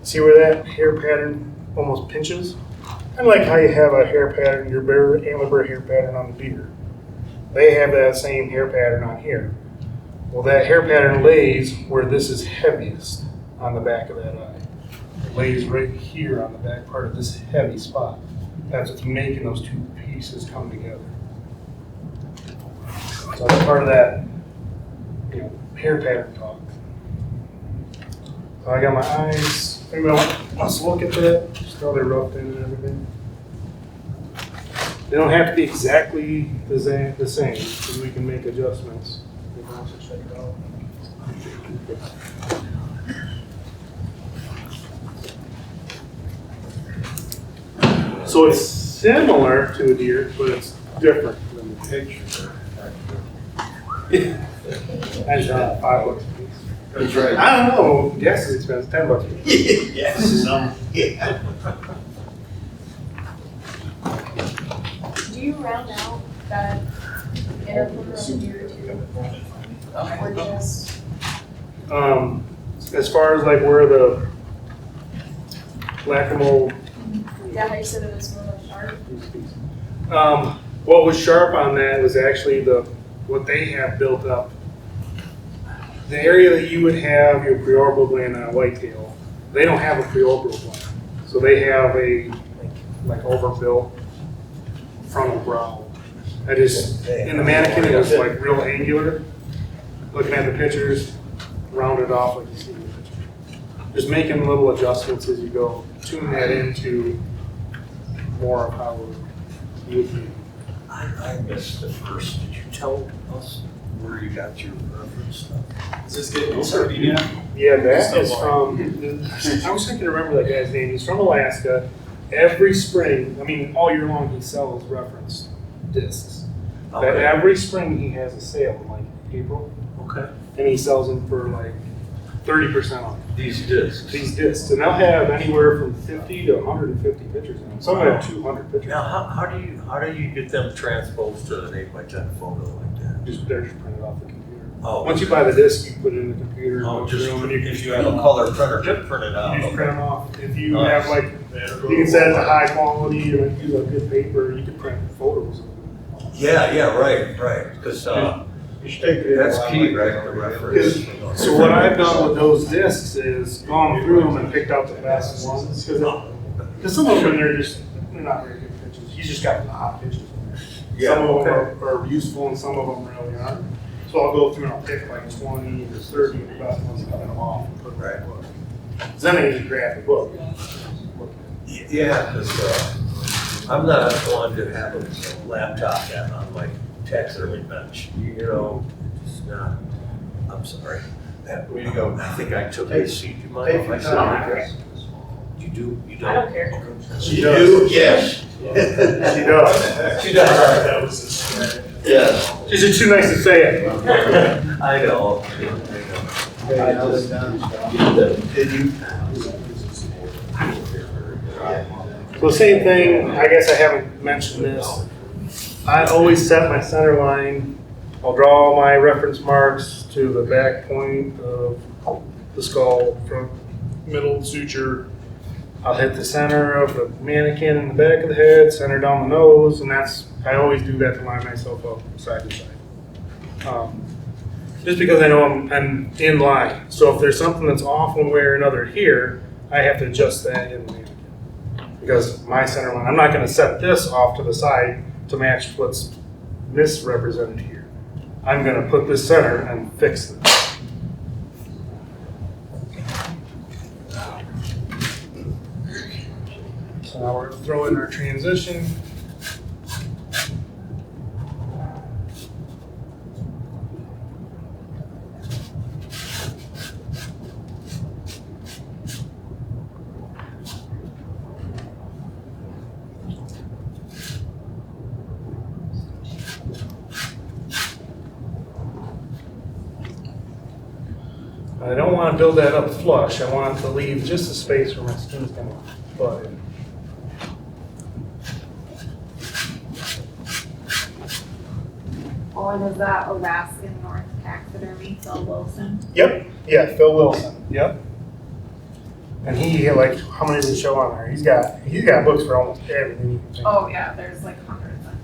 See where that hair pattern almost pinches? Kind of like how you have a hair pattern, your antler hair pattern on the deer. They have that same hair pattern on here. Well, that hair pattern lays where this is heaviest on the back of that eye. It lays right here on the back part of this heavy spot. That's what's making those two pieces come together. So that's part of that, hair pattern talk. So I got my eyes. Anybody wants to look at that? Just how they're roughed in and everything. They don't have to be exactly the same, because we can make adjustments. You can also check it out. So it's similar to a deer, but it's different than the picture. That's $5 a piece. That's right. I don't know. Gas is expensive. $10 a piece. Yes, yeah. Do you round out that inner corner of the deer too? Or just, As far as like where the whack-a-mole. yeah, how you said it was more like sharp? What was sharp on that was actually what they have built up. The area that you would have your preorbital gland on a whitetail, they don't have a preorbital gland. So they have a like overbuilt frontal brow. In the mannequin, it was like real angular. Looking at the pictures, rounded off like you see in the picture. Just making little adjustments as you go, tune that into more of how it would be. I missed the first. Did you tell us where you got your reference stuff? Is this getting started? Yeah, that is from, I was thinking to remember that guy's name. He's from Alaska. Every spring, I mean, all year long, he sells reference discs. But Okay. every spring, he has a sale in like April, Okay. and he sells them for like 30% off. These discs. These discs, and they'll have anywhere from 50 to 150 pictures in them. Some have 200 pictures. Now, how do you get them transposed to an 8x10 photo like that? They're just printed off the computer. Oh, Once you buy the disc, you put it in the computer. Oh, go just through 'em, and you can if you have a color printer, just print it out. You just print them off. If you Nice. have like, you can set it to high quality or use a good paper, you can print photos of them. Yeah, right, because that's key, right, the reference. So what I've done with those discs is gone through them and picked out the best ones, because some of them, they're not very good pictures. You just got hot pictures in there. Yeah, Some of them okay. are useful and some of them really aren't. So I'll go through and I'll pick like 20 or 30 of the best ones and cut them off and put them in the book. So then I can grab the book. Yeah, because I'm not one to have a laptop on my taxidermy bench. You know, it's not. I'm sorry. Way to go. I think I took his seat. You mind if I sit on it? You do? You don't? I don't care. She does. Yes. She does. She does. That was this. Yes. She's just too nice to say it. I know. Did you? So same thing, I guess I haven't mentioned this. I always set my center line. I'll draw my reference marks to the back point of the skull, front, middle suture. I'll hit the center of the mannequin in the back of the head, center down the nose, and I always do that to line myself up side to side. Just because I know I'm in line. So if there's something that's off one way or another here, I have to adjust that in the mannequin. Because my center line, I'm not going to set this off to the side to match what's misrepresented here. I'm going to put this center and fix this. So now we're going to throw in our transition. I don't want to build that up flush. I want to leave just a space where my skin's gonna butt in. Oh, and is that Alaskan North Taxidermy, Phil Wilson? Yep, yeah, Phil Wilson, yep. And he, like, how many does it show on there? He's got books for almost everything you can think of. Oh, yeah, there's like hundreds of them.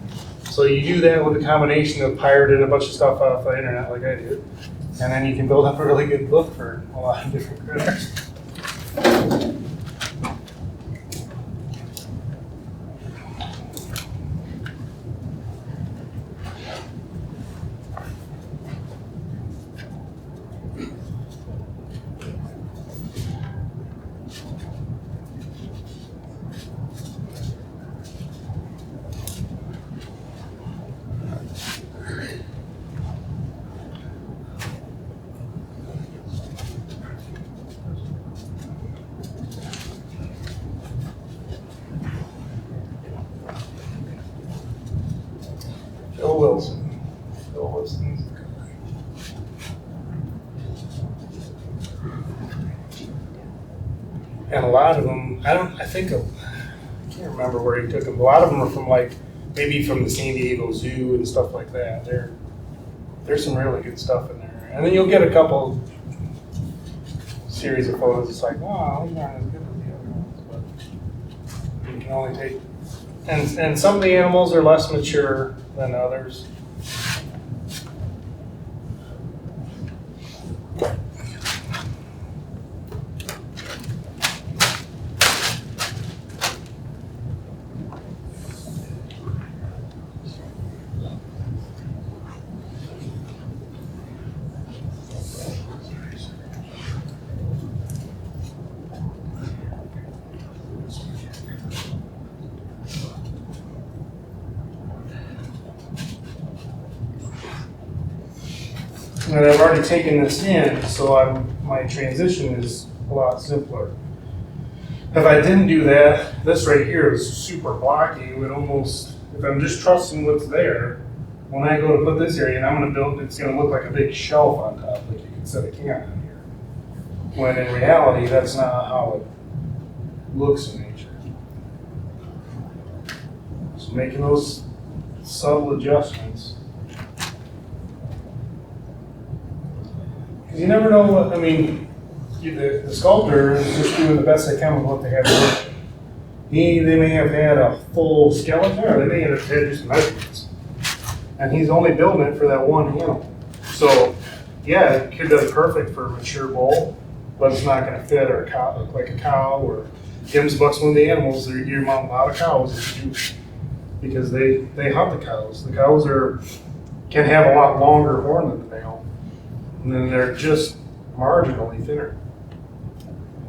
So you do that with a combination of pirating a bunch of stuff off the internet like I did. And then you can build up a really good book for a lot of different critters. Phil Wilson. Phil Wilson's. And a lot of them, I can't remember where he took them. A lot of them are from maybe from the San Diego Zoo and stuff like that. There's some really good stuff in there. And then you'll get a couple series of photos. It's like, wow, these aren't as good as the other ones, but you can only take. And some of the animals are less mature than others. And I've already taken this in, so my transition is a lot simpler. If I didn't do that, this right here is super blocky. It would almost, if I'm just trusting what's there, when I go to put this area and I'm gonna build, it's gonna look like a big shelf on top, like you could set a can on here. When in reality, that's not how it looks in nature. So making those subtle adjustments. You never know what, the sculptor is just doing the best they can with what they have. They may have had a full skeleton, or they may have had just measurements. And he's only building it for that one animal. So, yeah, it could be perfect for a mature bull, but it's not going to fit or look like a cow. Or Jim's bucks, one of the animals, you mount a lot of cows because they hunt the cows. The cows can have a lot longer horn than the male. And then they're just marginally thinner.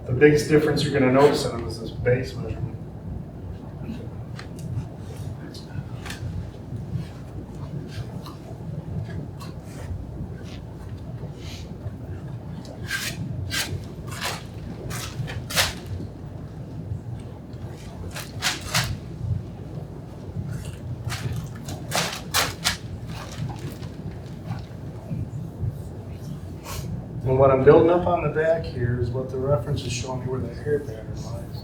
The biggest difference you're going to notice in them is this base measurement. And what I'm building up on the back here is what the reference is showing me where the hair pattern lies.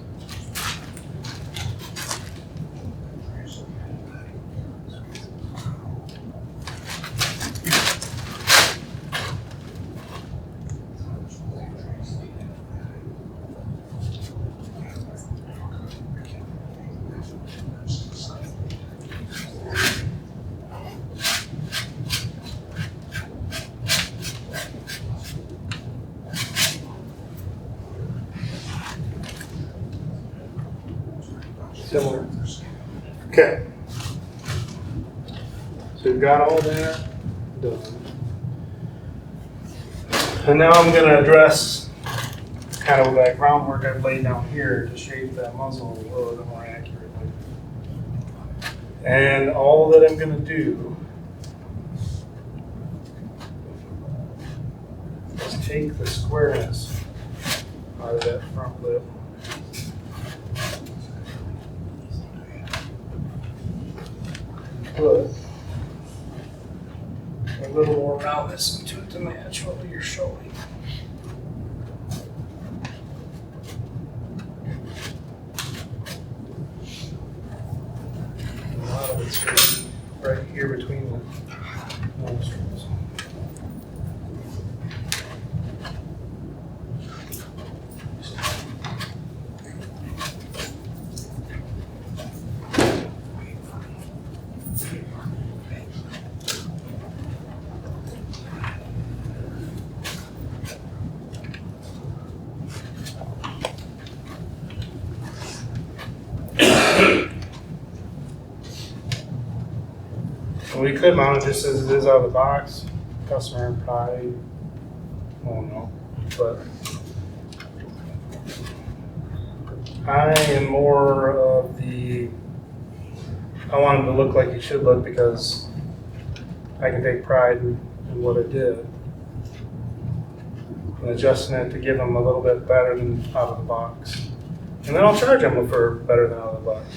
Similar. Okay. So we've got all that done. And now I'm going to address kind of that groundwork I've laid down here to shape that muzzle a little bit more accurately. And all that I'm going to do is take the squareness out of that front lip. Put a little more roundness into it to match what you're showing. It's right here between the nostrils. We could mount it just as it is out of the box. Customer probably won't know, but I am more of I want him to look like he should look because I can take pride in what I did. And adjusting it to give him a little bit better than out of the box. And then I'll charge him for better than out of the box.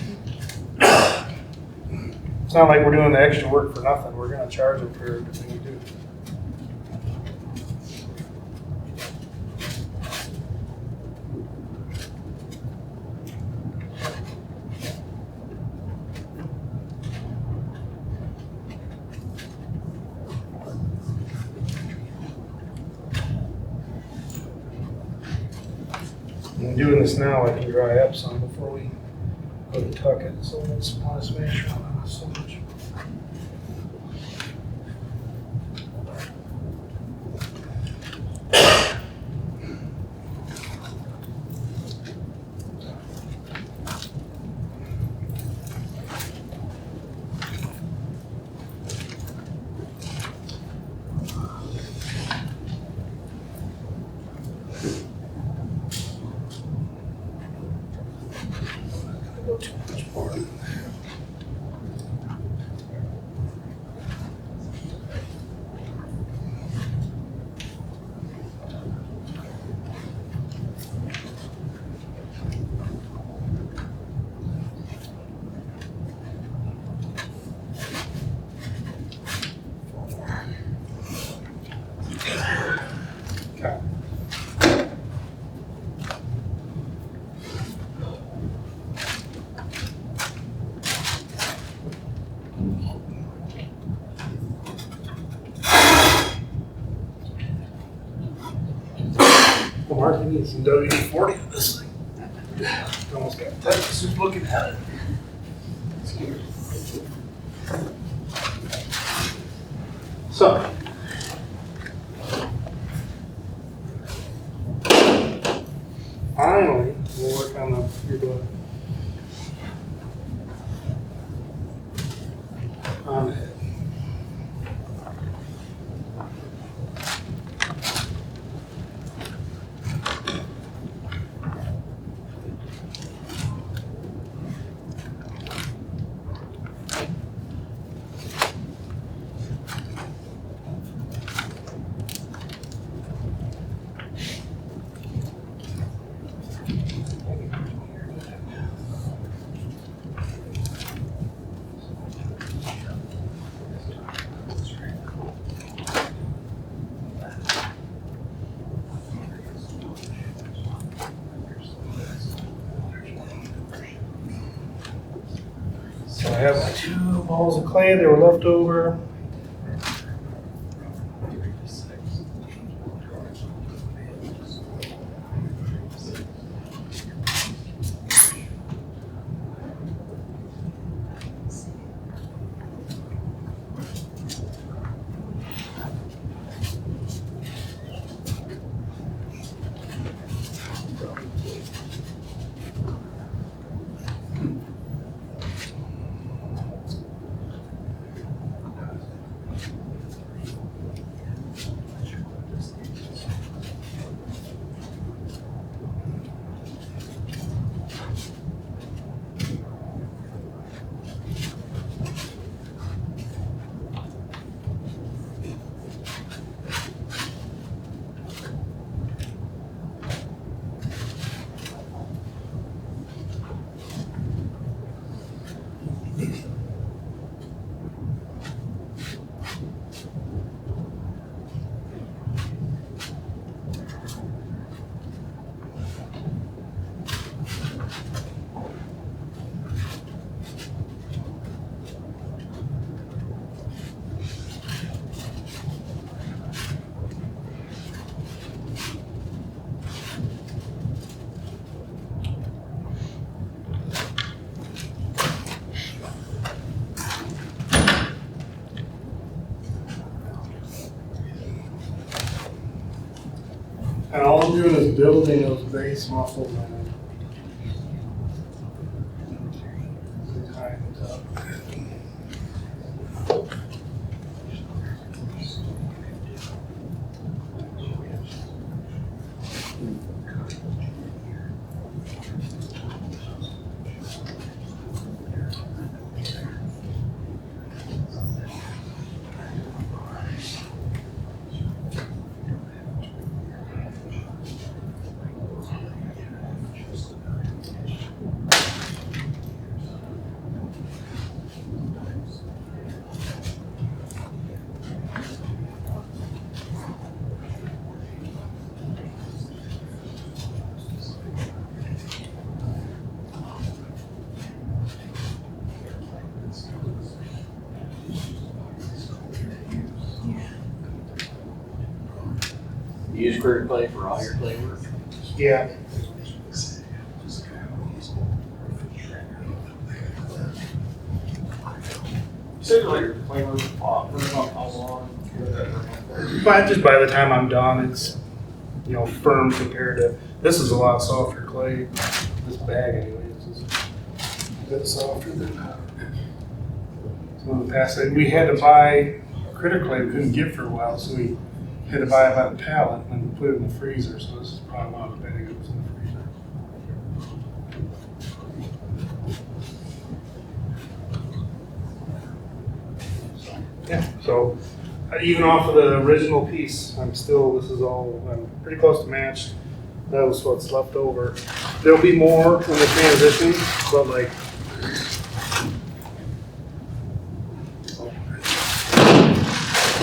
It's not like we're doing the extra work for nothing. We're gonna charge them for everything we do. I'm doing this now, I can dry up some before we go to tuck it, so let's make sure not so much. Go too much more. Okay. Well, Mark, you need some WD-40 on this thing. Almost got tetanus just looking at it. So. Finally, we'll work on your blood. On the head. So I have my 2 balls of clay that were left over. All I'm doing is building those base muscles and tying it up. You use critter clay for all your clay work? Yeah. But just by the time I'm done, it's, you know, firm compared to, this is a lot softer clay. This bag anyway, is a bit softer than some of the past. And we had to buy critter clay we couldn't get for a while, so we had to buy it by the pallet and put it in the freezer. So this is probably why the bag goes in the freezer. Yeah, so even off of the original piece, I'm pretty close to matched. That was what's left over. There'll be more in the transition, but like.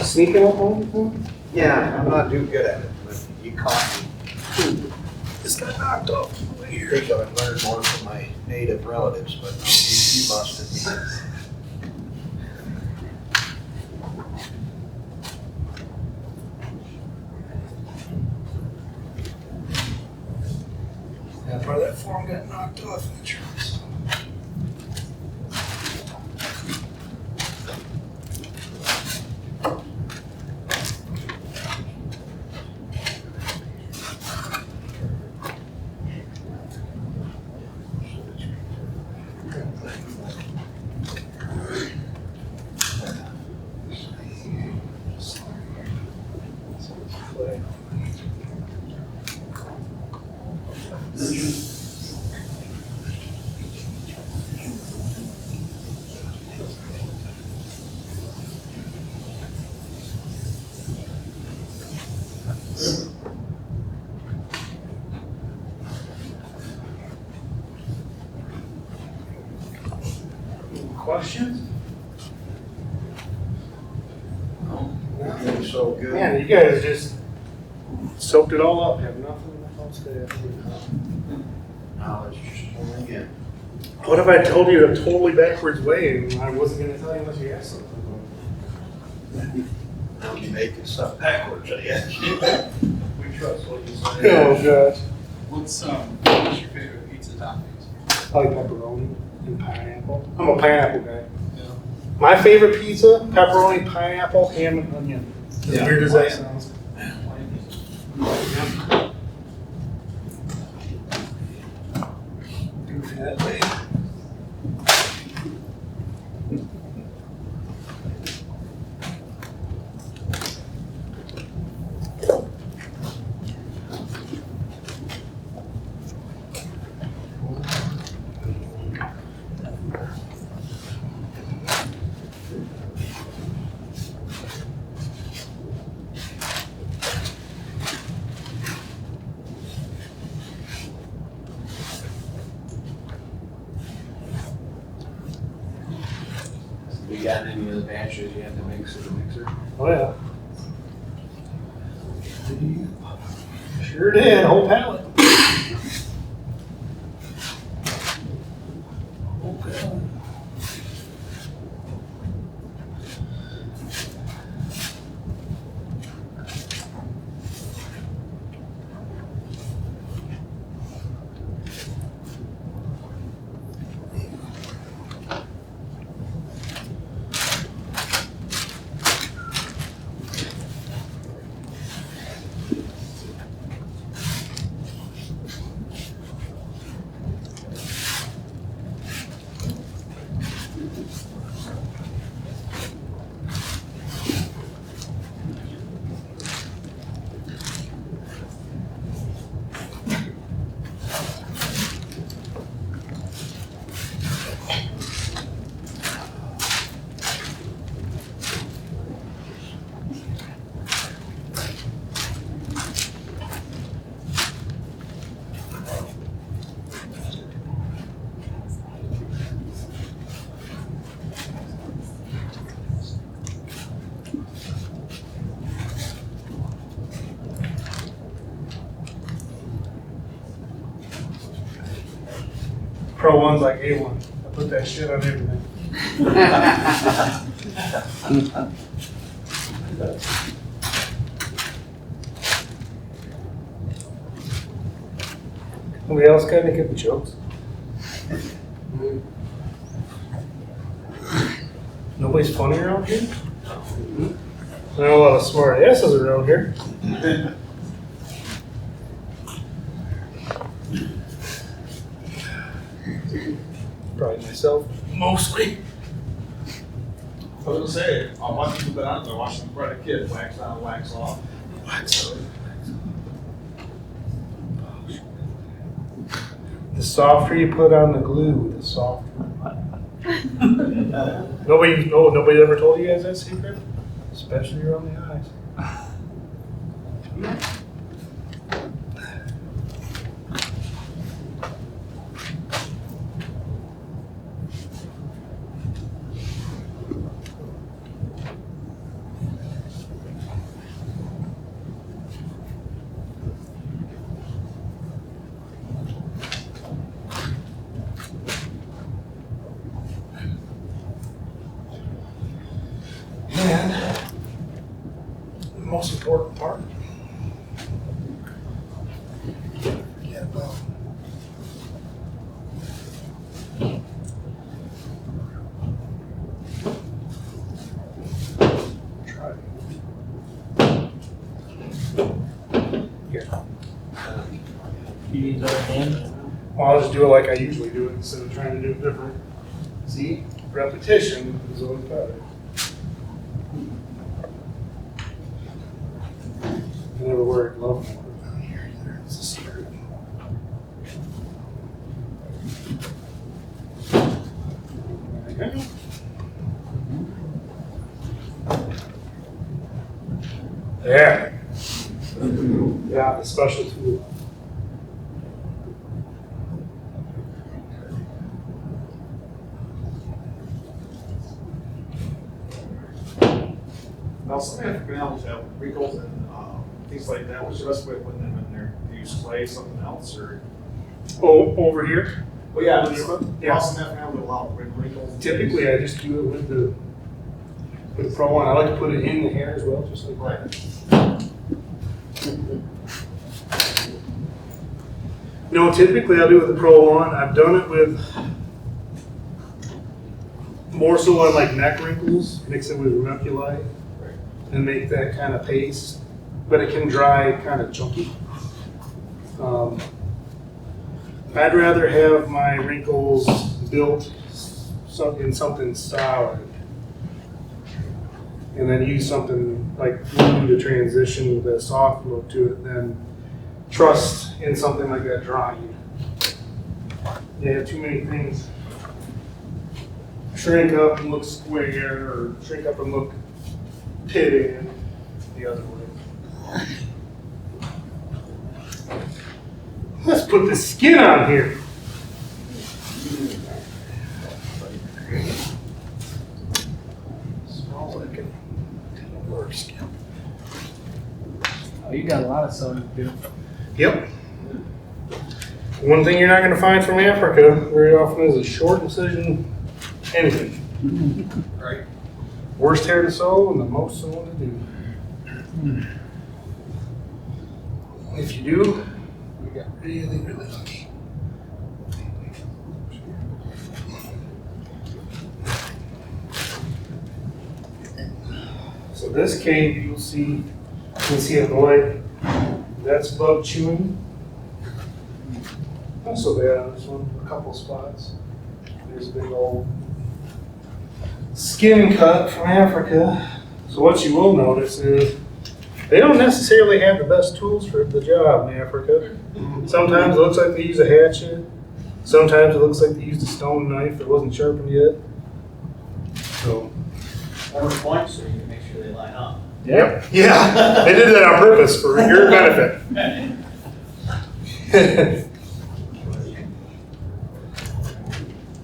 Sneaking up on me? Yeah, I'm not too good at it, but you caught me. This got knocked off. I think I would learn more from my native relatives, but no, you busted me. Yeah, part of that form got knocked off in the trucks. Questions? You're so good. Man, you guys just soaked it all up. Have nothing else to add. Knowledge just pouring in. What if I told you a totally backwards way and I wasn't going to tell you unless you asked something? Now you're making stuff backwards, I guess. We trust what you say. Oh, gosh. What's your favorite pizza toppings? I like pepperoni and pineapple. I'm a pineapple guy. Yeah. My favorite pizza, pepperoni, pineapple, ham, and onion. As Yeah. weird as that sounds. Do that way. You got any of the batches you have to mix in the mixer? Oh, yeah. Sure did, whole pallet. Okay. Pro One's like A1. I put that shit on everything. Nobody else got any good jokes? Nobody's funny around here? There are a lot of smart asses around here. Probably myself, mostly. I was gonna say, a bunch of people been out there watching the brother kid wax on, wax off. Wax. The softer you put on the glue, the softer. Nobody ever told you guys that secret? Especially around the eyes. And the most important part. Forget about. Try. Here. You need another hand? Well, I'll just do it like I usually do it instead of trying to do it different. See, repetition is always better. I never wear glove more down here either. It's a secret. Okay. There. Yeah, the special tool. Now, some African animals have wrinkles and things like that. What's the best way of putting them in there? Do you use clay, something else, or? Oh, over here? Well, yeah, Yeah. some African animals allow wrinkles. Typically, I just do it with the Pro One. I like to put it in the hair as well, just like that. No, typically I'll do it with the Pro One. I've done it with more so on like neck wrinkles, mix it with vermiculite and make that kind of paste, but it can dry kind of chunky. I'd rather have my wrinkles built in something solid and then use something like glue to transition with a soft look to it than trust in something like that drying. You have too many things shrink up and look square or shrink up and look pitted the other way. Let's put the skin on here. Smells like it. Work skin. Oh, you got a lot of sewing to do. Yep. One thing you're not going to find from Africa very often is a short incision anything. Right. Worst hair to sew and the most sewing to do. If you do, we got really, really lucky. So this cape, you can see it white. That's bug chewing. Not so bad on this one, a couple spots. There's a big old skin cut from Africa. So what you will notice is they don't necessarily have the best tools for the job in Africa. Sometimes it looks like they use a hatchet. Sometimes it looks like they used a stone knife that wasn't sharpened yet. So. Or points so you can make sure they line up. Yep. Yeah, they did that on purpose for your benefit.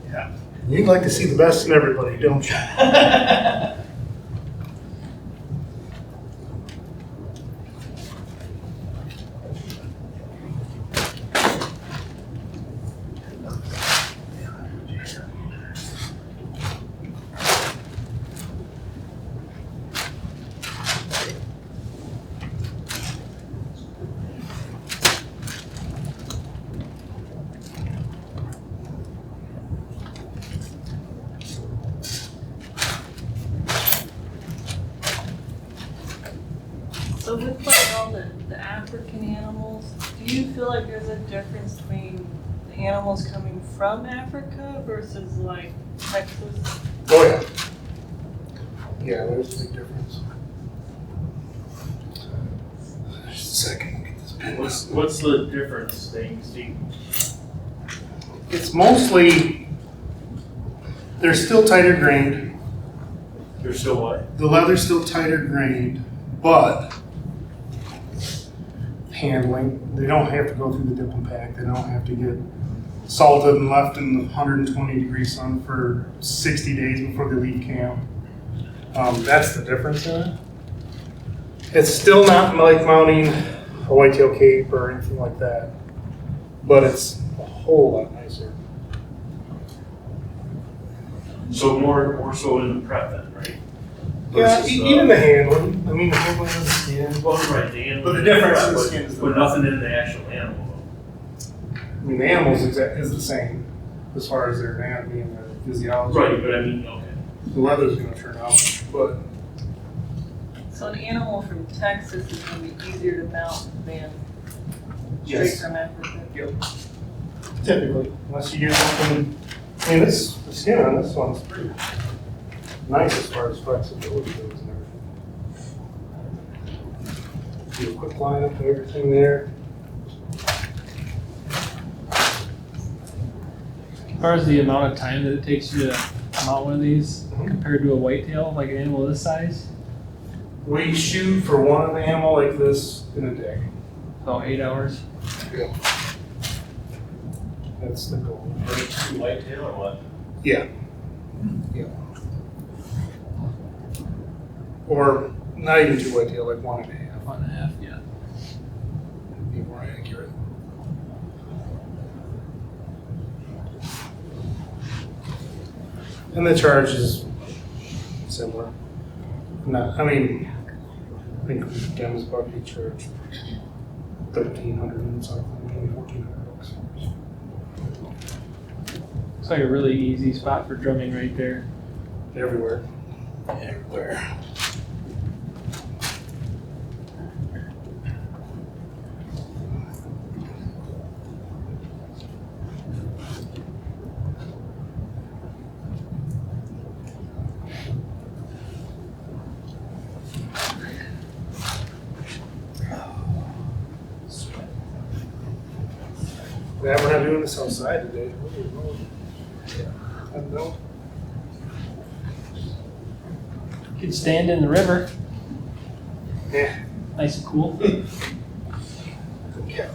Yeah. You'd like to see the best in everybody, don't you? So with like all the African animals, do you feel like there's a difference between the animals coming from Africa versus like Texas? Oh, yeah. Yeah, there's a big difference. Just a second, get this pen. What's the difference that you see? It's mostly, they're still tighter grained. They're still what? The leather's still tighter grained, but handling, they don't have to go through the dip and pack. They don't have to get salted and left in the 120-degree sun for 60 days before they leave camp. That's the difference in it. It's still not like mounting a whitetail cape or anything like that, but it's a whole lot nicer. So more so in the prep then, right? Yeah, Versus, even the handling. I mean, the handling of the skin. Well, right, the animal. But the difference in the skin is the But nothing in the actual animal. I mean, the animals is the same as far as their anatomy and their physiology. Right, but I mean, okay. The leather's going to turn out, but So an animal from Texas is gonna be easier to mount than straight Yes. from Africa? typically, unless you get something, I mean, the skin on this one's pretty nice as far as flexibility goes and everything. Do a quick line up of everything there. As far as the amount of time that it takes you to mount one of these compared to a whitetail, like an animal this size, We shoot for one animal like this in a day. about 8 hours. That's the goal. Whitetail or what? Yeah. Yeah. Or not even two whitetail, like 1.5. 1.5, yeah. Be more accurate. And the charge is similar. Not, I mean, I think Dems probably charge $1,300 and something, maybe $1,400. It's like a really easy spot for drumming right there. Everywhere. Everywhere. Yeah, we're not doing this outside today. I don't know. You could stand in the river, Yeah. nice and cool. Yeah.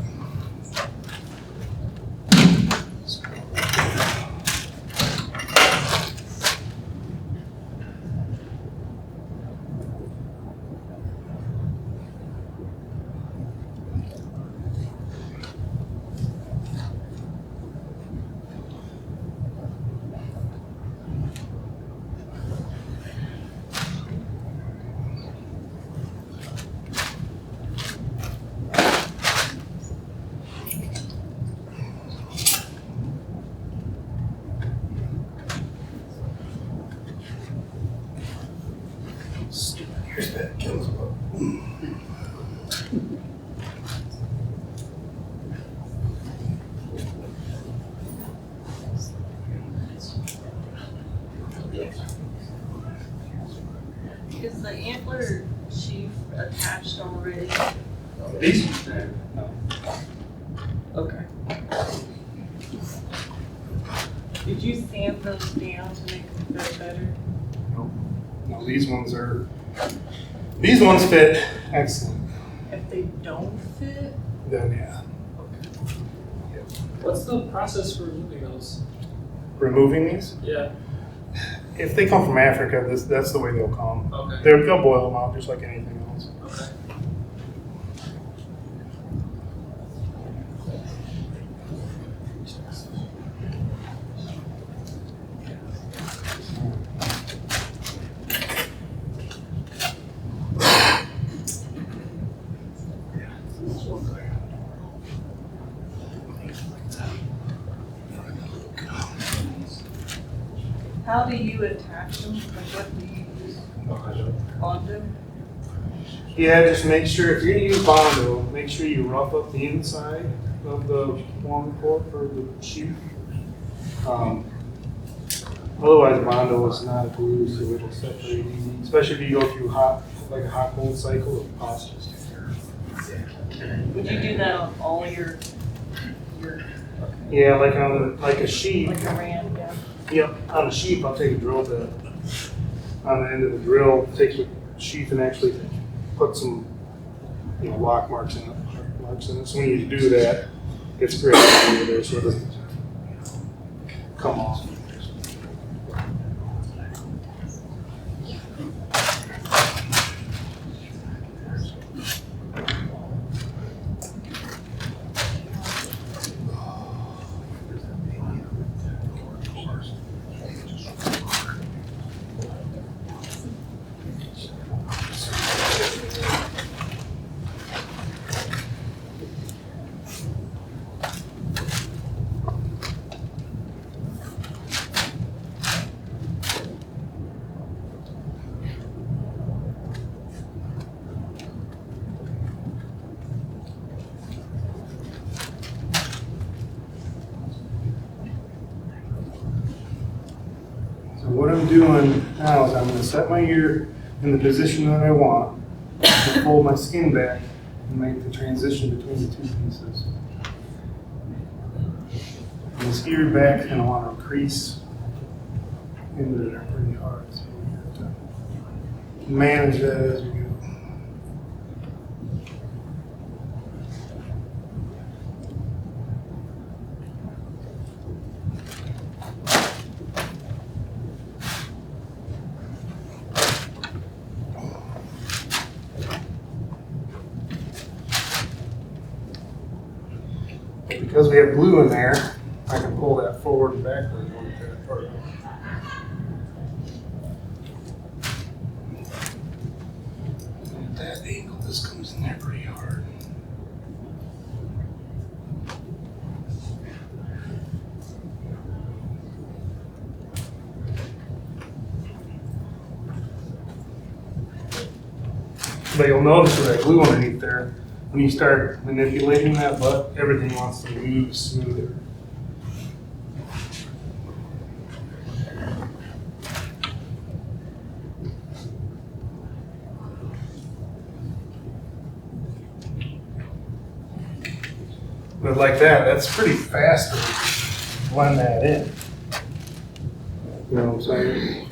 Here's that kills Is the antler sheath attached already? These? No. Okay. Did you sand those down to make them fit better? No, these ones fit excellent. If they don't fit, Then yeah. What's the process for removing those? Removing these, Yeah. if they come from Africa, that's the way they'll come. Okay. They'll boil them out just like anything else. Okay. how do you attach them? Like what do you use? Bond them? Yeah, just make sure, if you're gonna use Bondo, make sure you rough up the inside of the warm core for the sheath. Otherwise, Bondo is not a glue, so it'll separate easy, especially if you go through like a hot cold cycle of posture. Would you do that on all your Yeah, like on like a sheath. like a ram, yeah? Yep, on the sheath, I'll take a drill bit on the end of the drill, take the sheath and actually put some, lock marks in it. So when you do that, it's great over there so it doesn't come off. So what I'm doing now is I'm going to set my ear in the position that I want, and fold my skin back and make the transition between the two pieces. And this ear back, and I want to crease into there pretty hard. So we have to manage that as we go. Because we have glue in there, I can pull that forward and backward with that part. And at that angle, this comes in there pretty hard. But you'll notice with that glue underneath there, when you start manipulating that butt, everything wants to move smoother. But like that, that's pretty fast to blend that in. You know what I'm saying?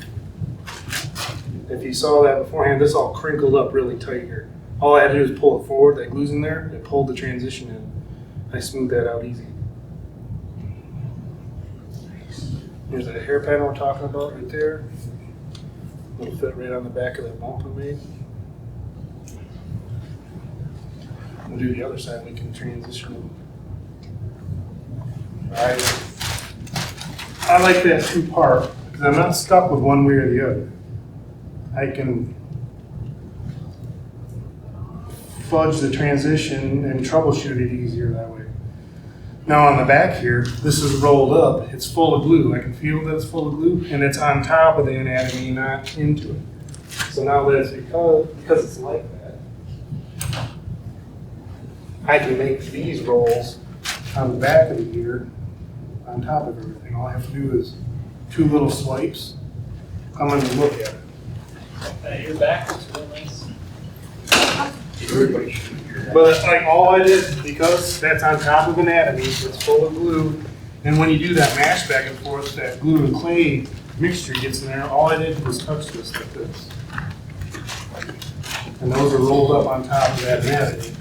If you saw that beforehand, this all crinkled up really tight here. All I had to do is pull it forward, that glue's in there, it pulled the transition in. I smoothed that out easy. There's that hair pattern we're talking about right there. It'll fit right on the back of that bump we made. We'll do the other side, we can transition them. I like that two-part, because I'm not stuck with one way or the other. I can fudge the transition and troubleshoot it easier that way. Now on the back here, this is rolled up. It's full of glue. I can feel that it's full of glue, and it's on top of the anatomy, not into it. So now that it's because it's like that, I can make these rolls on the back of the ear on top of everything. All I have to do is 2 little swipes, come in and look at it. Your back looks real nice. But like all I did, because that's on top of anatomy, it's full of glue, and when you do that mash back and forth, that glue and clay mixture gets in there, all I did was touch this like this. And those are rolled up on top of that anatomy.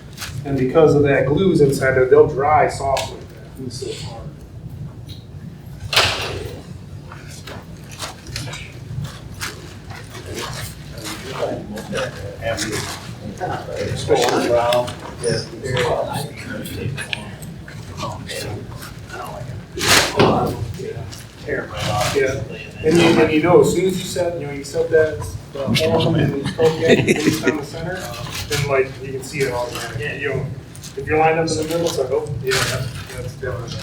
And because of that glue's inside there, they'll dry soft like that. And it's so hard. Especially around. Yeah, and you know, as soon as you set, you set that form and you based on the center, then like you can see it all. You know, if you're lined up in the middle, it's like, oh, yeah, that's different.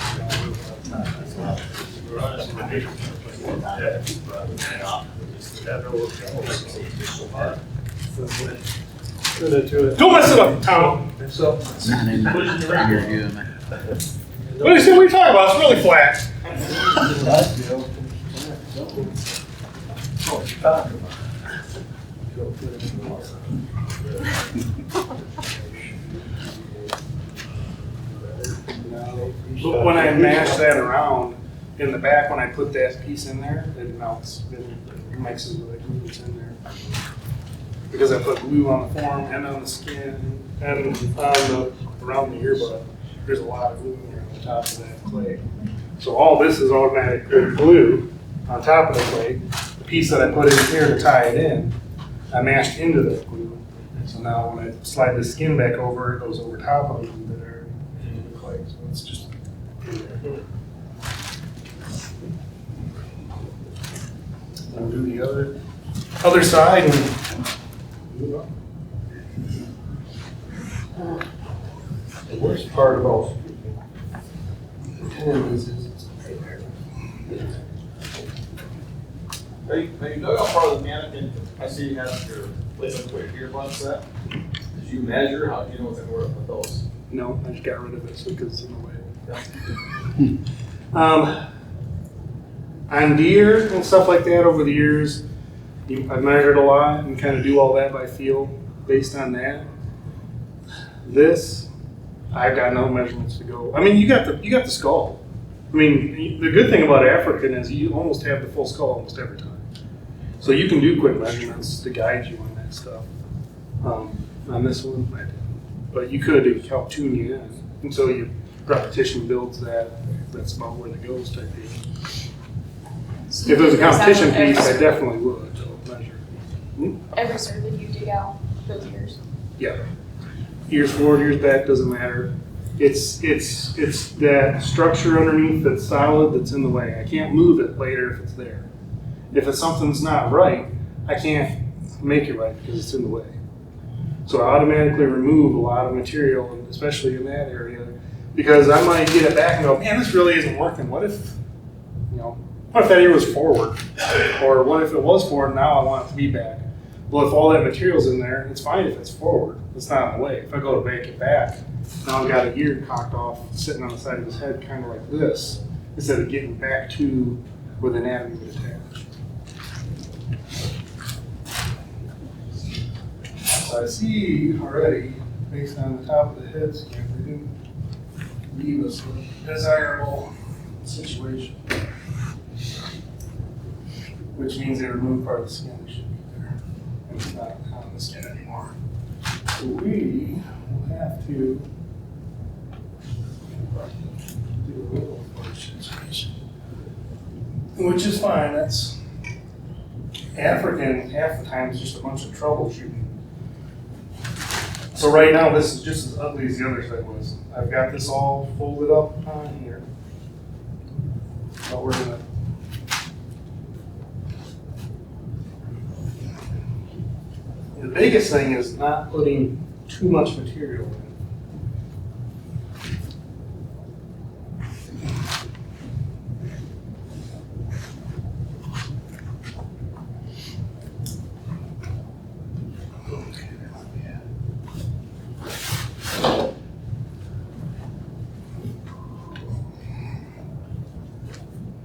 Don't mess it up, Tom. So, You're good, man. what are you talking about? It's really flat. But when I mash that around in the back, when I put that piece in there, it melts. It mixes with the glue that's in there. Because I put glue on the form and on the skin and on the around the earbud. There's a lot of glue here on the top of that clay. So all this is automatic glue on top of the clay. The piece that I put in here to tie it in, I mashed into that glue. So now when I slide the skin back over, it goes over top of the glue that are in the clay. So it's just in there. I'll do the other side and move on. The worst part about Are you dug out part of the mannequin? I see you have your placement for your earbud set. Did you measure? How do you know what's going to work with those? No, I just got rid of it because it's in the way. On deer and stuff like that over the years, I've measured a lot and kind of do all that by feel based on that. This, I've got no measurements to go. I mean, you got the skull. I mean, the good thing about African is you almost have the full skull almost every time. So you can do quick measurements to guide you on that stuff. On this one, I didn't. But you could help tune you in until your repetition builds that. That's about where it goes type thing. If it was a competition piece, I definitely would measure. Every survey you dig out those ears. Yeah. Ears forward, ears back, doesn't matter. It's that structure underneath that's solid that's in the way. I can't move it later if it's there. If something's not right, I can't make it right because it's in the way. So I automatically remove a lot of material, especially in that area, because I might get it back and go, man, this really isn't working. What if that ear was forward? Or what if it was forward and now I want it to be back? Well, if all that material's in there, it's fine if it's forward. It's not in the way. If I go to bank it back, now I've got an ear cocked off, sitting on the side of his head, kind of like this, instead of getting back to where the anatomy would attach. So I see already, based on the top of the head scan, they didn't leave us a desirable situation. Which means they removed part of the skin that should be there. And it's not on the skin anymore. So we will have to do a little situation. Which is fine. That's African, half the time is just a bunch of troubleshooting. So right now, this is just as ugly as the other side was. I've got this all folded up on here. But we're gonna the biggest thing is not putting too much material in.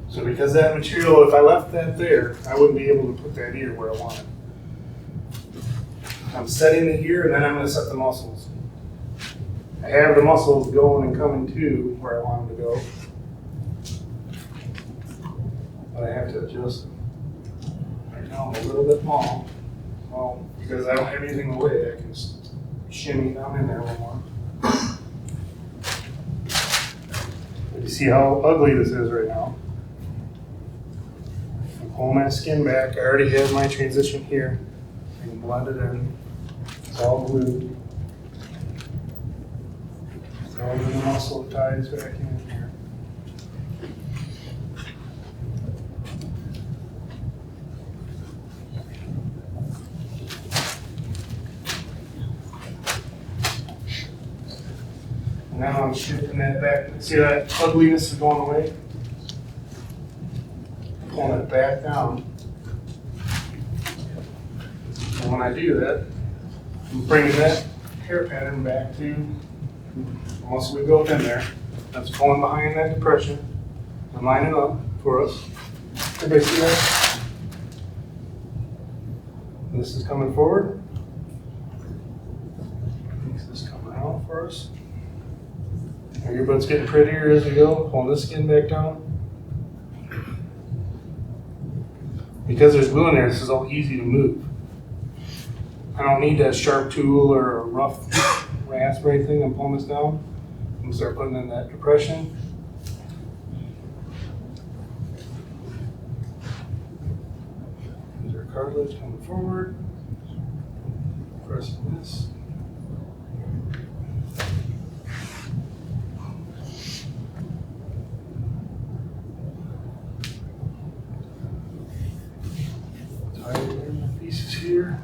So because that material, if I left that there, I wouldn't be able to put that ear where I want it. I'm setting it here, and then I'm going to set the muscles. I have the muscles going and coming to where I want them to go. But I have to adjust them. Right now I'm a little bit long. Well, because I don't have anything in the way, I can just shimmy down in there a little more. But you see how ugly this is right now. I'm pulling my skin back. I already have my transition here. I can blend it in. It's all glued. Throw in the muscle ties back in here. Now I'm shifting that back. See that ugliness is going away? Pulling it back down. And when I do that, I'm bringing that hair pattern back to once we go up in there. That's pulling behind that depression and lining up for us. Everybody see that? This is coming forward. This is coming out for us. Our earbud's getting prettier as we go, pulling this skin back down. Because there's glue in there, this is all easy to move. I don't need a sharp tool or a rough rasp or anything. I'm pulling this down. I'm gonna start putting in that depression. There's our cartilage coming forward. Pressing this. Tighten the pieces here.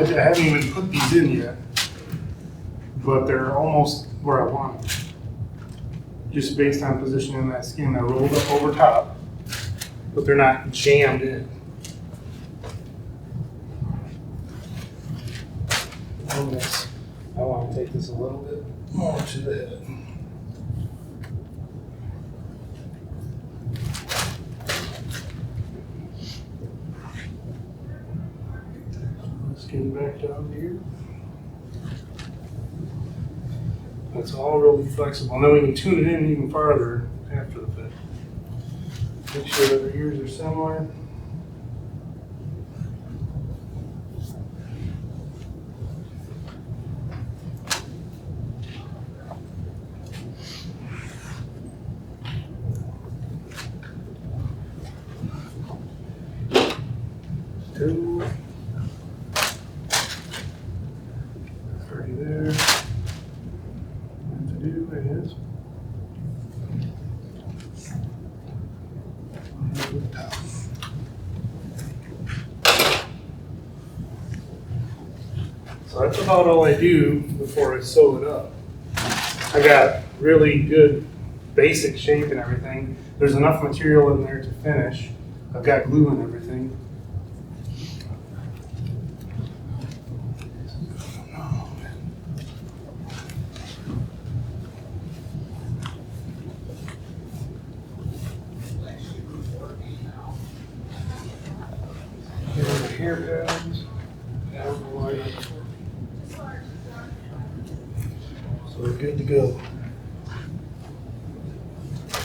I haven't even put these in yet, but they're almost where I want them. Just based on positioning that skin, they're rolled up over top, but they're not jammed in. I want to take this a little bit more to the head. Skin back down here. That's all really flexible. And then we can tune it in even farther after the fit. Make sure that our ears are similar. Two. Already there. What to do, it is. So that's about all I do before I sew it up. I got really good basic shape and everything. There's enough material in there to finish. I've got glue and everything. Hair pads. So we're good to go.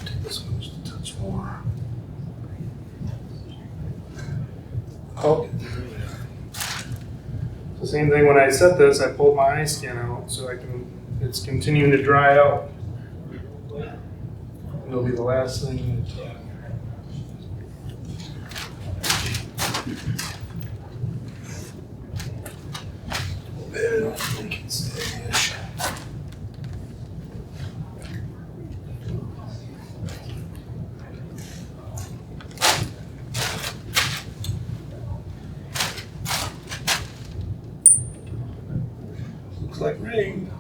Take this one just a touch more. Oh. So same thing when I set this, I pulled my eye skin out so it's continuing to dry out. It'll be the last thing that I can stay-ish. Looks like rain.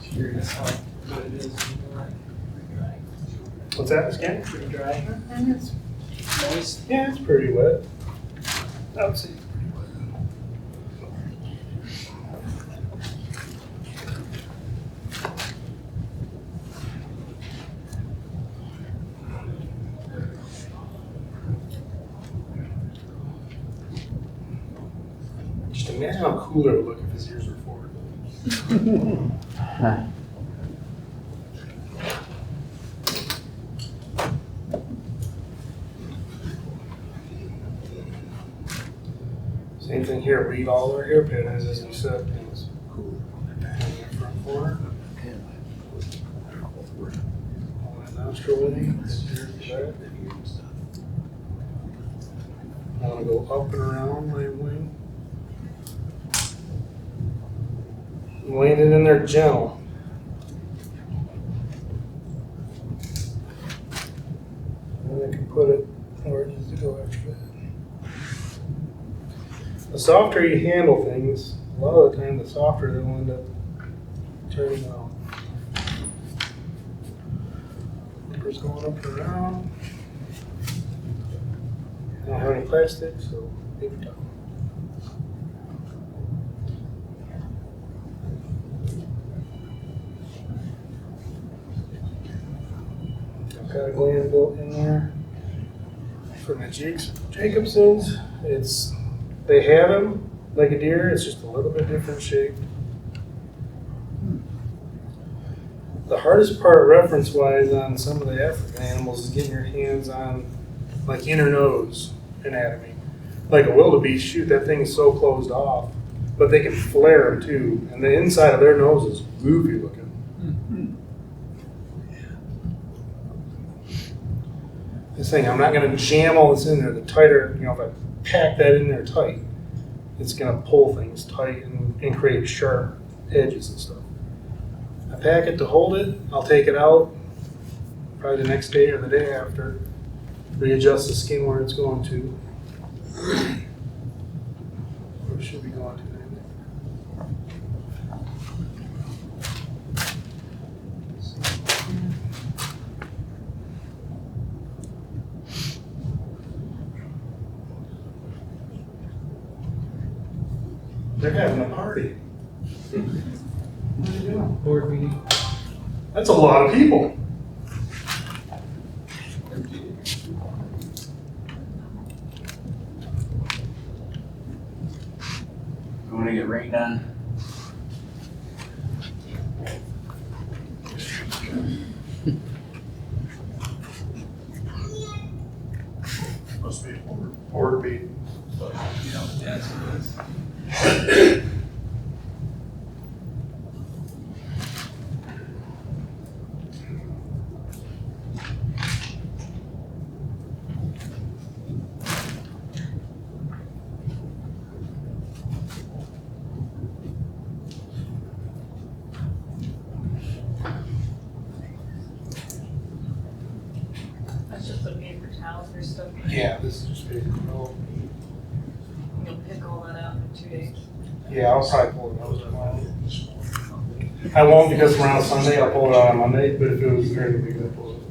Curious how good it is. What's that, skin? Pretty dry. Moist. Yeah, it's pretty wet. I would say it's pretty wet. Just imagine how cool it would look if his ears were forward. Same thing here, read all our hair patterns as we said. Things cool in the front corner. extra wing. I want to go up and around my wing. I'm laying it in there gentle. And I can put it where it needs to go after that. The softer you handle things, a lot of the time the softer they'll end up turning out. Rubber's going up and around. I don't have any plastic, so paper towel. I've got a gland built in there for my Jacobsons. They have them like a deer, it's just a little bit different shape. The hardest part reference-wise on some of the African animals is getting your hands on like inner nose anatomy. Like a wildebeest, shoot, that thing is so closed off, but they can flare them too, and the inside of their nose is goofy looking. This thing, I'm not gonna jam all this in there. The tighter, if I pack that in there tight, it's gonna pull things tight and create sharp edges and stuff. I pack it to hold it, I'll take it out probably the next day or the day after, readjust the skin where it's going to. Or it should be going to. They're having a party. What are they doing? Board meeting. That's a lot of people. You wanna get rained on? Must be a board meeting. Yes, it is. That's just a paper towel for stuff. Yeah, this is just paper. You'll pick all that out in 2 days. Yeah, I'll probably pull it out tomorrow. I won't because we're on Sunday, I'll pull it out on Monday, but if it was during the week, I'll pull it.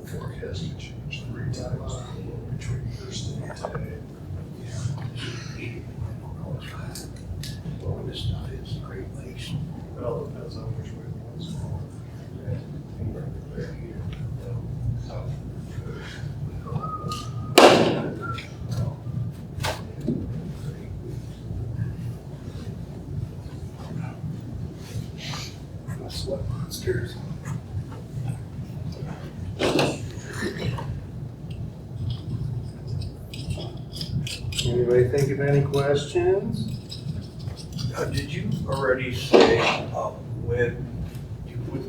The forecast can change 3 times between Thursday and today. Well, this stuff is Great Lakes. Well, it depends on which way the wind's blowing. My sweat monsters. Anybody think of any questions? Did you already say when you put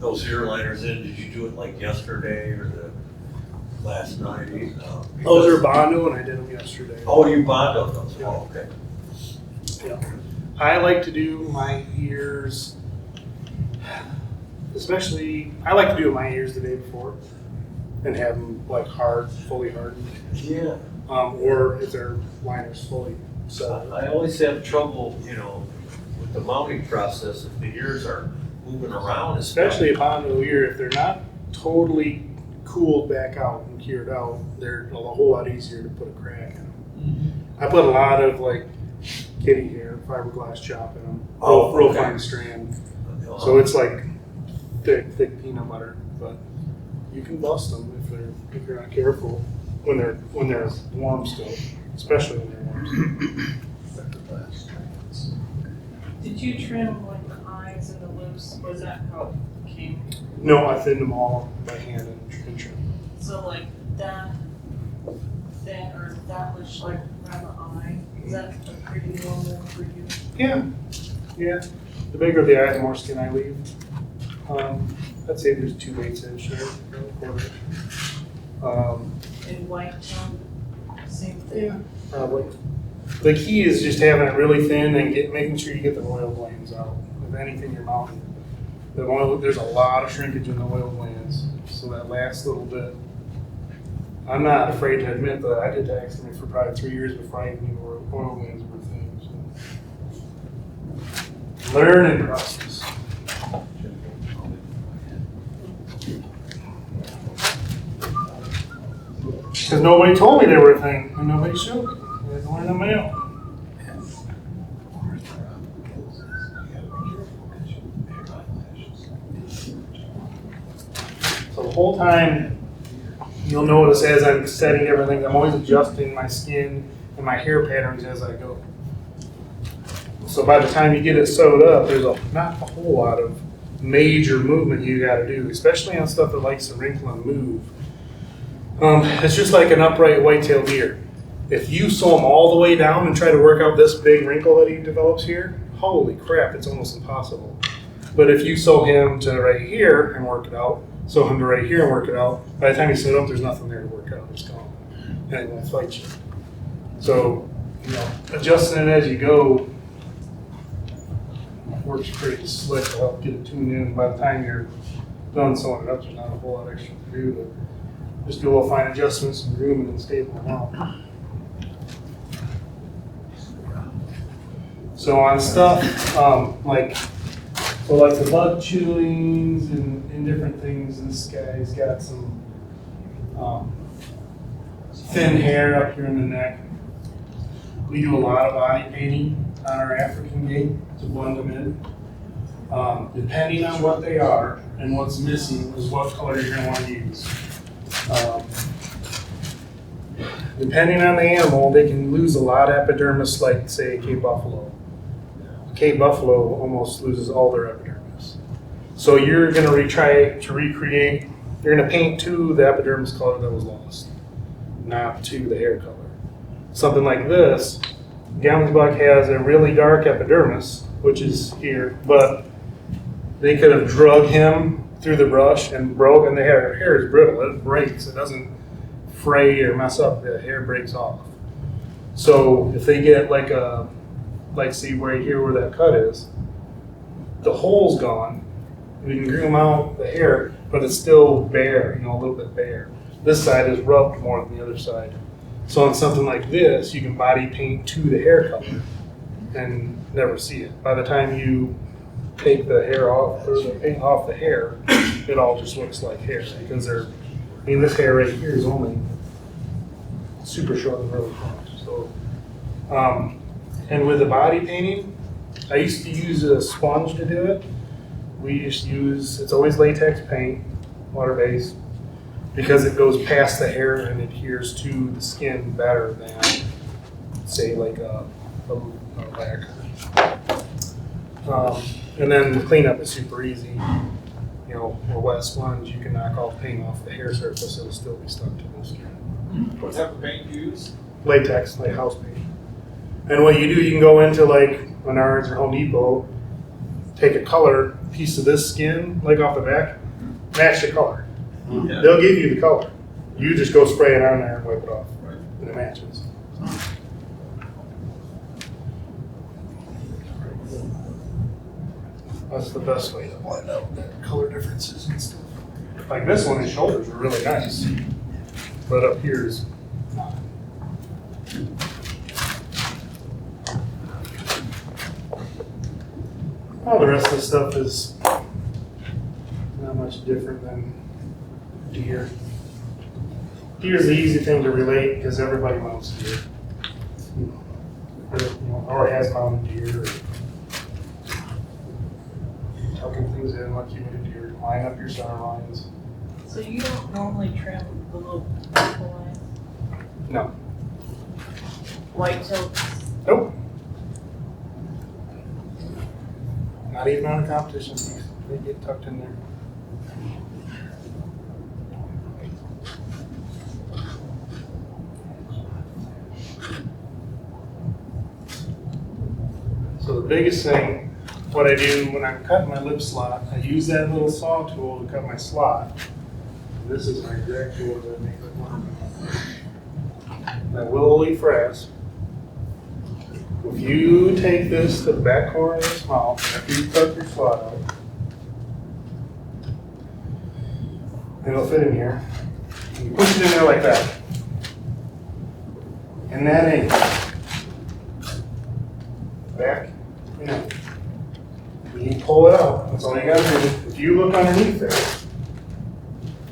those airliners in, did you do it like yesterday or the last night? Those are Bondo and I did them yesterday. Oh, you bonded those? Oh, okay. Yeah. I like to do my ears, especially, I like to do my ears the day before and have them like hard, fully hardened. Yeah. Or if their liner's fully set. I always have trouble, with the mounting process if the ears are moving around. Especially a Bondo ear, if they're not totally cooled back out and cured out, they're a whole lot easier to put a crack in them. I put a lot of like kitty hair, fiberglass chop in them, real fine strand. So it's like thick peanut butter, but you can bust them if you're not careful when they're warm still, especially when they're warm. Did you trim like the eyes and the lips? Was that how it came? No, I thinned them all by hand and trim. So like that thin or that much like around the eye, is that pretty normal for you? Yeah. The bigger they are, the more skin I leave. I'd say there's 2/8 inch there, quarter. And white tone, same thing. Probably. The key is just having it really thin and making sure you get the oil glands out with anything you're mounting. There's a lot of shrinkage in the oil glands, so that last little bit. I'm not afraid to admit that I did taxidermy for probably 3 years before I even knew oil glands were things. So. Learning process. Because nobody told me they were a thing, and nobody showed me. I had to learn them out. So the whole time, you'll notice as I'm setting everything, I'm always adjusting my skin and my hair patterns as I go. So by the time you get it sewed up, there's not a whole lot of major movement you got to do, especially on stuff that likes to wrinkle and move. It's just like an upright white-tailed deer. If you sew him all the way down and try to work out this big wrinkle that he develops here, holy crap, it's almost impossible. But if you sew him to right here and work it out, sew him to right here and work it out, by the time you sew it up, there's nothing there to work out. It's gone. And it won't fight you. So, adjusting it as you go works pretty slick to help get it tuned in. By the time you're done sewing it up, there's not a whole lot extra to do. But just do a little fine adjustments and grooming and staple them out. So on stuff like the bug chewings and different things, this guy's got some thin hair up here in the neck. We do a lot of body painting on our African gate to blend them in. Depending on what they are and what's missing is what color you're going to want to use. Depending on the animal, they can lose a lot of epidermis, like say a Cape Buffalo. A Cape Buffalo almost loses all their epidermis. So you're going to try to recreate, you're going to paint to the epidermis color that was lost, not to the hair color. Something like this, Gamsbuck has a really dark epidermis, which is here, but they could have drug him through the brush and broke, and the hair is brittle, it breaks, it doesn't fray or mess up, the hair breaks off. So if they get like see right here where that cut is, the hole's gone, we can groom out the hair, but it's still bare, a little bit bare. This side is rubbed more than the other side. So on something like this, you can body paint to the hair color and never see it. By the time you take the hair off, or the paint off the hair, it all just looks like hair because this hair right here is only super short and really long. So, and with the body painting, I used to use a sponge to do it. We used to use, it's always latex paint, water-based, because it goes past the hair and adheres to the skin better than, say, like a lacquer. And then the cleanup is super easy. A wet sponge, you can knock all paint off the hair surface, it'll still be stuck to the skin. What type of paint do you use? Latex, like house paint. And what you do, you can go into like Menards or Home Depot, take a color piece of this skin, like off the back, match the color. Yeah. They'll give you the color. You just go spray it on there and wipe it off, right? And it matches. That's the best way to blend out the color differences and stuff. Like this one, his shoulders are really nice, but up here is not. All the rest of the stuff is not much different than deer. Deer's the easy thing to relate because everybody mounts deer. Or has mounted deer. Or tucking things in like you would a deer. Line up your center lines. So you don't normally trim the little purple lines? No. White-tailed? Nope. Not even on a competition piece. They get tucked in there. So the biggest thing what I do when I'm cutting my lip slot, I use that little saw tool to cut my slot. This is my exact tool to make the corner. That willow leaf frass. If you take this to the back corner of this mouth, after you cut your slot out, it'll fit in here. You push it in there like that. And that ain't back, you know. You pull it out. That's all you gotta do. If you look underneath there,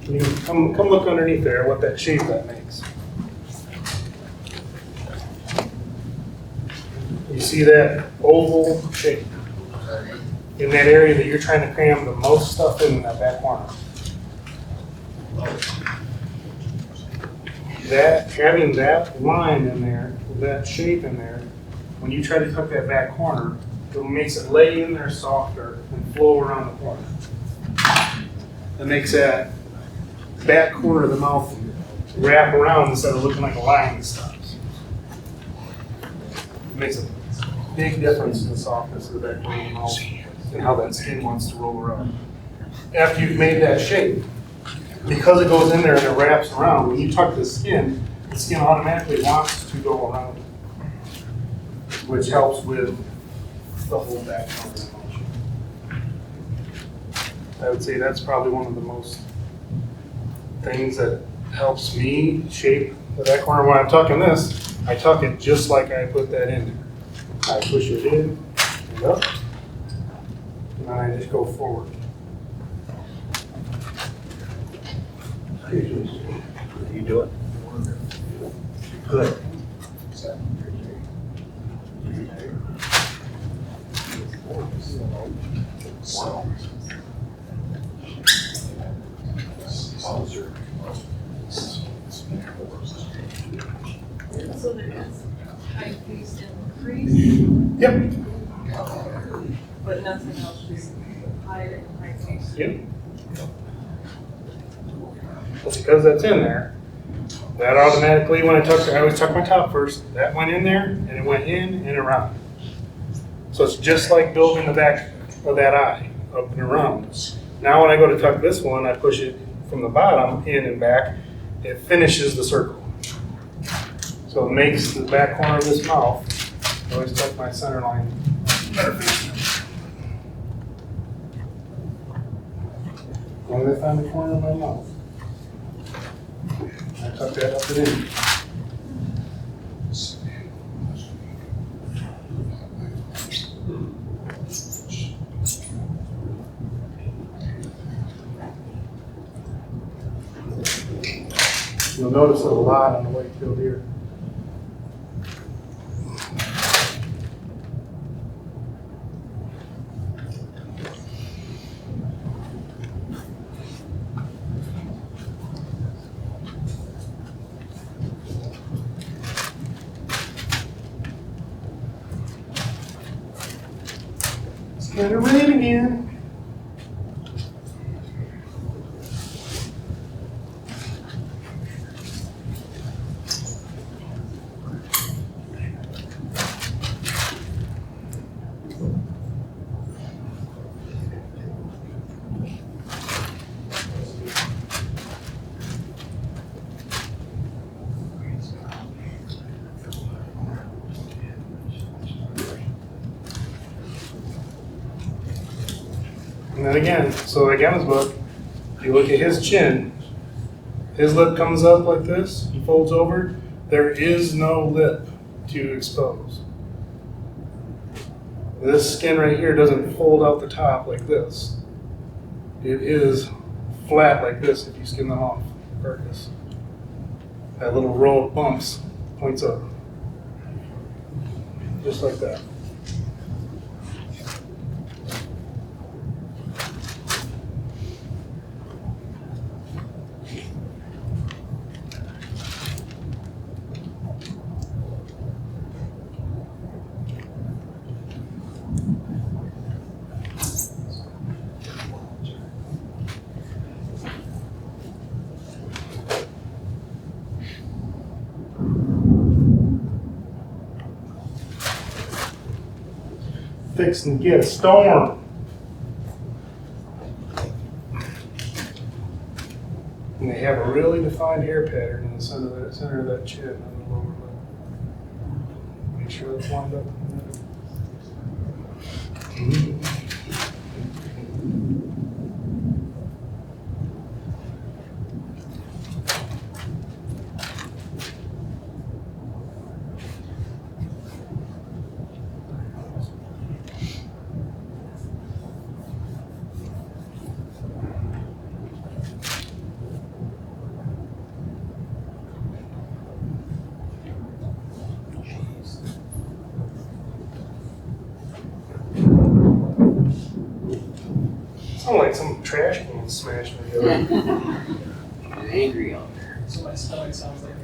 you come look underneath there what that shape that makes. You see that oval shape in that area that you're trying to cram the most stuff in that back corner. That, having that line in there, that shape in there, when you try to cut that back corner, it makes it lay in there softer and flow around the corner. It makes that back corner of the mouth wrap around instead of looking like a line that stops. It makes a big difference in the softness of the back corner of the mouth and how that skin wants to roll around. After you've made that shape, because it goes in there and it wraps around, when you tuck the skin automatically wants to go around it, which helps with the whole back corner of the motion. I would say that's probably one of the most things that helps me shape the back corner. When I'm tucking this, I tuck it just like I put that in there. I push it in and up, and then I just go forward. You do it? Good. So there is high crease and crease, Yep. but nothing else, just higher and high crease. Yep. But because that's in there, that automatically, when I always tuck my top first, that went in there, and it went in and around. So it's just like building the back of that eye, up and around. Now when I go to tuck this one, I push it from the bottom, in and back, it finishes the circle. So it makes the back corner of this mouth, I always tuck my center line better. When I find the corner of my mouth, I tuck that up and in. You'll notice it a lot on the white-tailed deer. It's gonna rain again. And then again, so like Emma's book, if you look at his chin, his lip comes up like this, he folds over, there is no lip to expose. This skin right here doesn't fold out the top like this. It is flat like this if you skin them off, carcass. That little row of bumps points up. Just like that. fixing to get a storm. And they have a really defined hair pattern in the center of that chin on the lower lip. Make sure it's lined up. Sound like some trash can smashed together. Get angry out there. So my stomach sounds like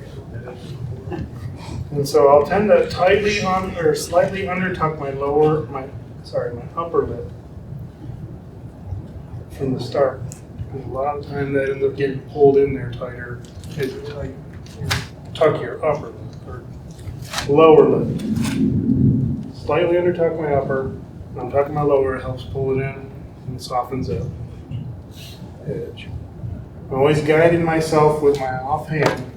And so I'll tend to tightly on or slightly undertuck my my upper lip from the start. And a lot of time that ends up getting pulled in there tighter. Is like tuck your upper lip or lower lip. Slightly undertuck my upper, and I'm tucking my lower. It helps pull it in and softens up edge. I'm always guiding myself with my offhand.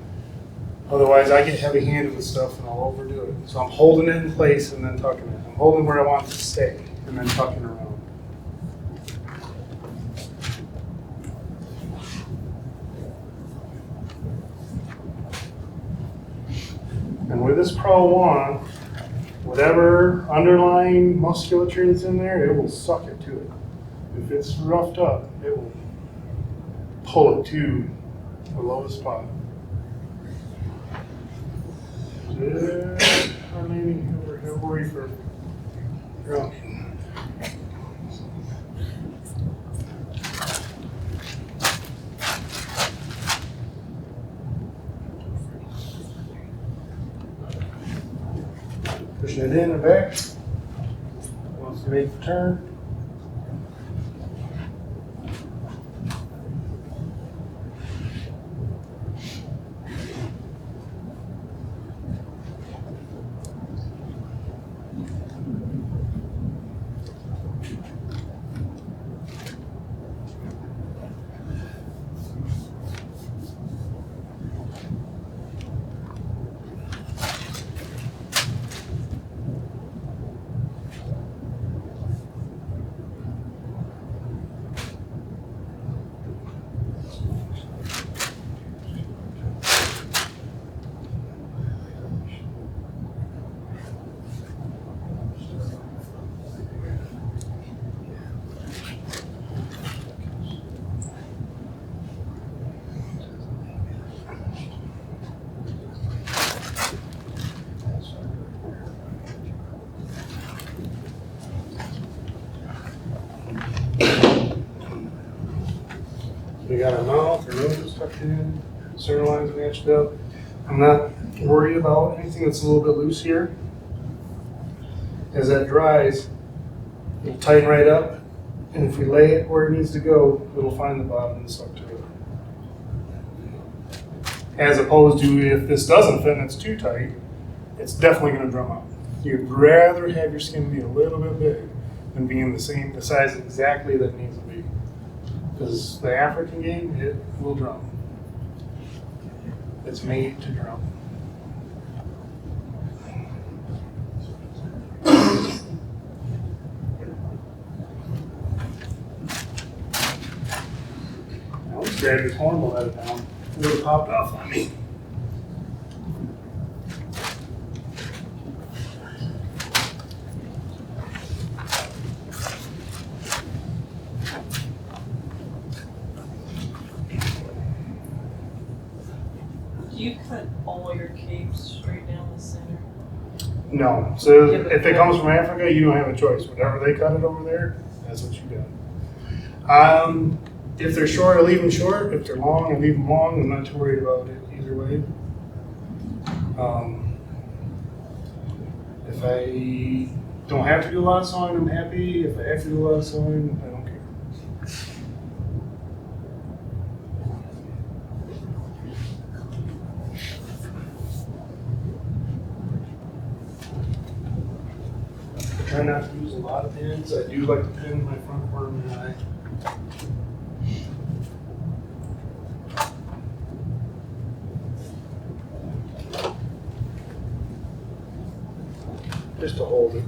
Otherwise, I get heavy-handed with stuff and I'll overdo it. So I'm holding it in place and then tucking it. I'm holding where I want it to stay and then tucking around. And with this Pro 1, whatever underlying musculature that's in there, it will suck it to it. If it's roughed up, it will pull it to the lowest spot. I'm leaning over here, worry for drowning. Pushing it in and back. Wants to make the turn. We got our mouth, our nose is tucked in, center lines matched up. I'm not worried about anything that's a little bit loose here. As that dries, it'll tighten right up, and if we lay it where it needs to go, it'll find the bottom and suck to it. As opposed to if this doesn't fit and it's too tight, it's definitely going to drum out. You'd rather have your skin be a little bit big than being the size exactly that it needs to be. Because the African game, it will drum. It's made to drum. I almost grabbed his horn and let it down. It would have popped off on me. Do you cut all your capes straight down the center? No. So if it comes from Africa, you don't have a choice. Whatever they cut it over there, that's what you got. If they're short, I leave them short. If they're long, I leave them long. I'm not too worried about it either way. If I don't have to do a lot of sewing, I'm happy. If I have to do a lot of sewing, I don't care. Try not to use a lot lot of pins. I do like to pin my front corner of my eye. Just to hold it.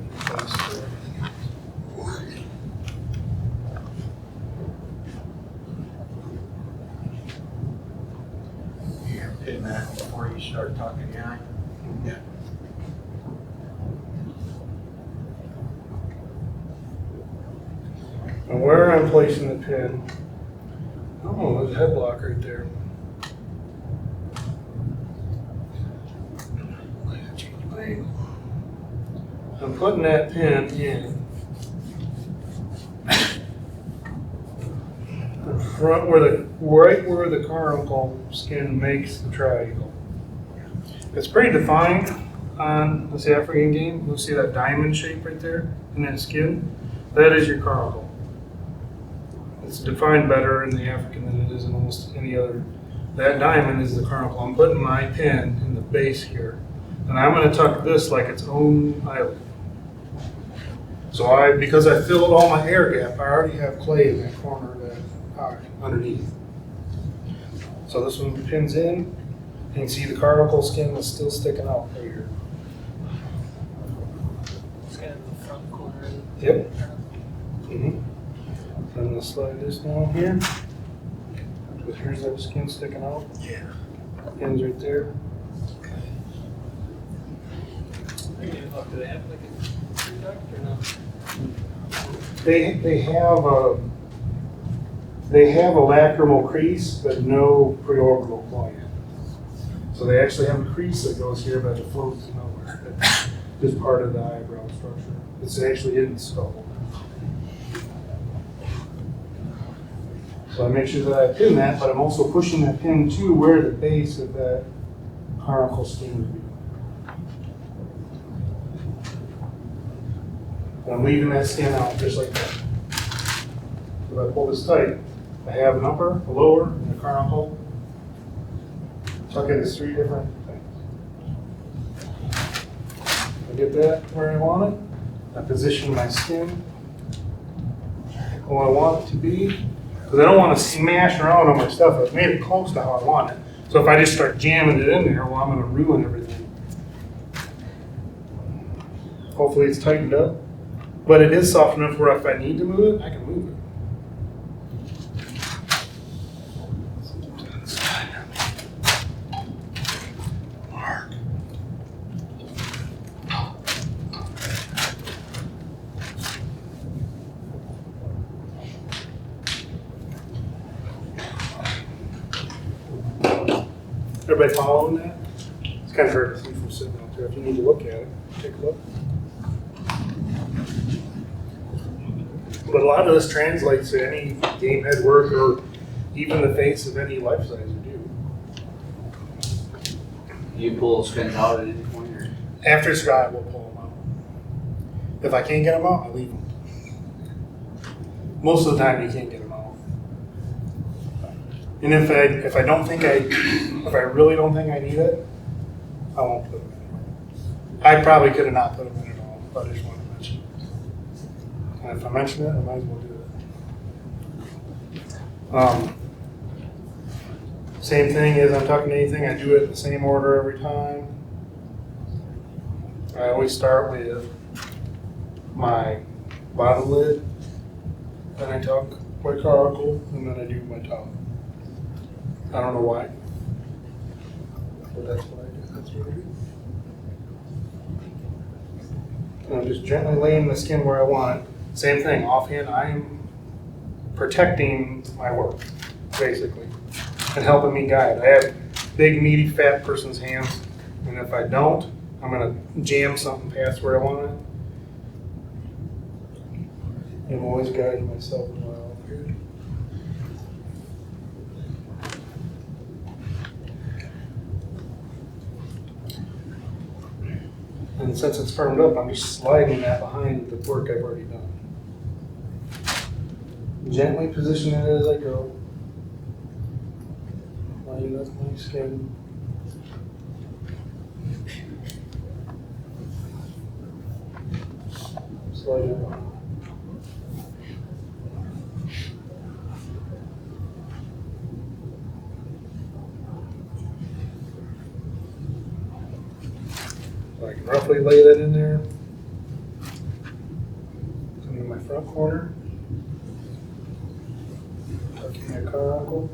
Here, pin that before you start talking the eye. Yeah. And where I'm placing the pin, oh, there's a head block right there. I'm putting that pin in the front right where the caruncle skin makes the triangle. It's pretty defined on this African game. You'll see that diamond shape right there in that skin. That is your caruncle. It's defined better in the African than it is in almost any other. That diamond is the caruncle. I'm putting my pin in the base here. And I'm going to tuck this like its own eyelid. So because I filled all my air gap, I already have clay in that corner of that eye underneath. So this one pins in, and you can see the caruncle skin is still sticking out right here. It's kind of the front corner. Yep. Mm-hmm. I'm going to slide this down here. But here's that skin sticking out. Yeah. Pins right there. Do they have like a duct or no? They have a lacrimal crease, but no preorbital gland. So they actually have a crease that goes here, but it floats nowhere. It's just part of the eyebrow structure. It's actually in the skull. So I make sure that I pin that, but I'm also pushing that pin to where the base of that caruncle skin would be. And I'm leaving that skin out just like that. If I pull this tight, I have an upper, a lower, and a caruncle. Tuck it as 3 different things. I get that where I want it. I position my skin where I want it to be. Because I don't want to smash around on my stuff. I've made it close to how I want it. So if I just start jamming it in there, well, I'm going to ruin everything. Hopefully it's tightened up. But it is soft enough where if I need to move it, I can move it. Everybody following that? It's kind of hard to see from sitting out there. If you need to look at it, take a look. But a lot of this translates to any game head work or even the face of any life size you do. You pull those pins out at any point, or? After it's dry, we'll pull them out. If I can't get them out, I leave them. Most of the time, you can't get them out. And if I really don't think I need it, I won't put them in. I probably could have not put them in at all, but I just wanted to mention it. And if I mention it, I might as well do it. Same thing as I'm tucking anything, I do it in the same order every time. I always start with my bottom lid, then I tuck my caruncle, and then I do my top. I don't know why, but that's what I do. That's what I do. And I'm just gently laying the skin where I want it. Same thing, offhand, I am protecting my work, basically, and helping me guide. I have big, meaty, fat person's hands, and if I don't, I'm gonna jam something past where I want it. And I'm always guiding myself as well here. And since it's firmed up, I'm just sliding that behind the work I've already done. Gently position it as I go. Line up my skin. Slide it on. Roughly lay that in there. Come in my front corner. Tuck in your carbuncle.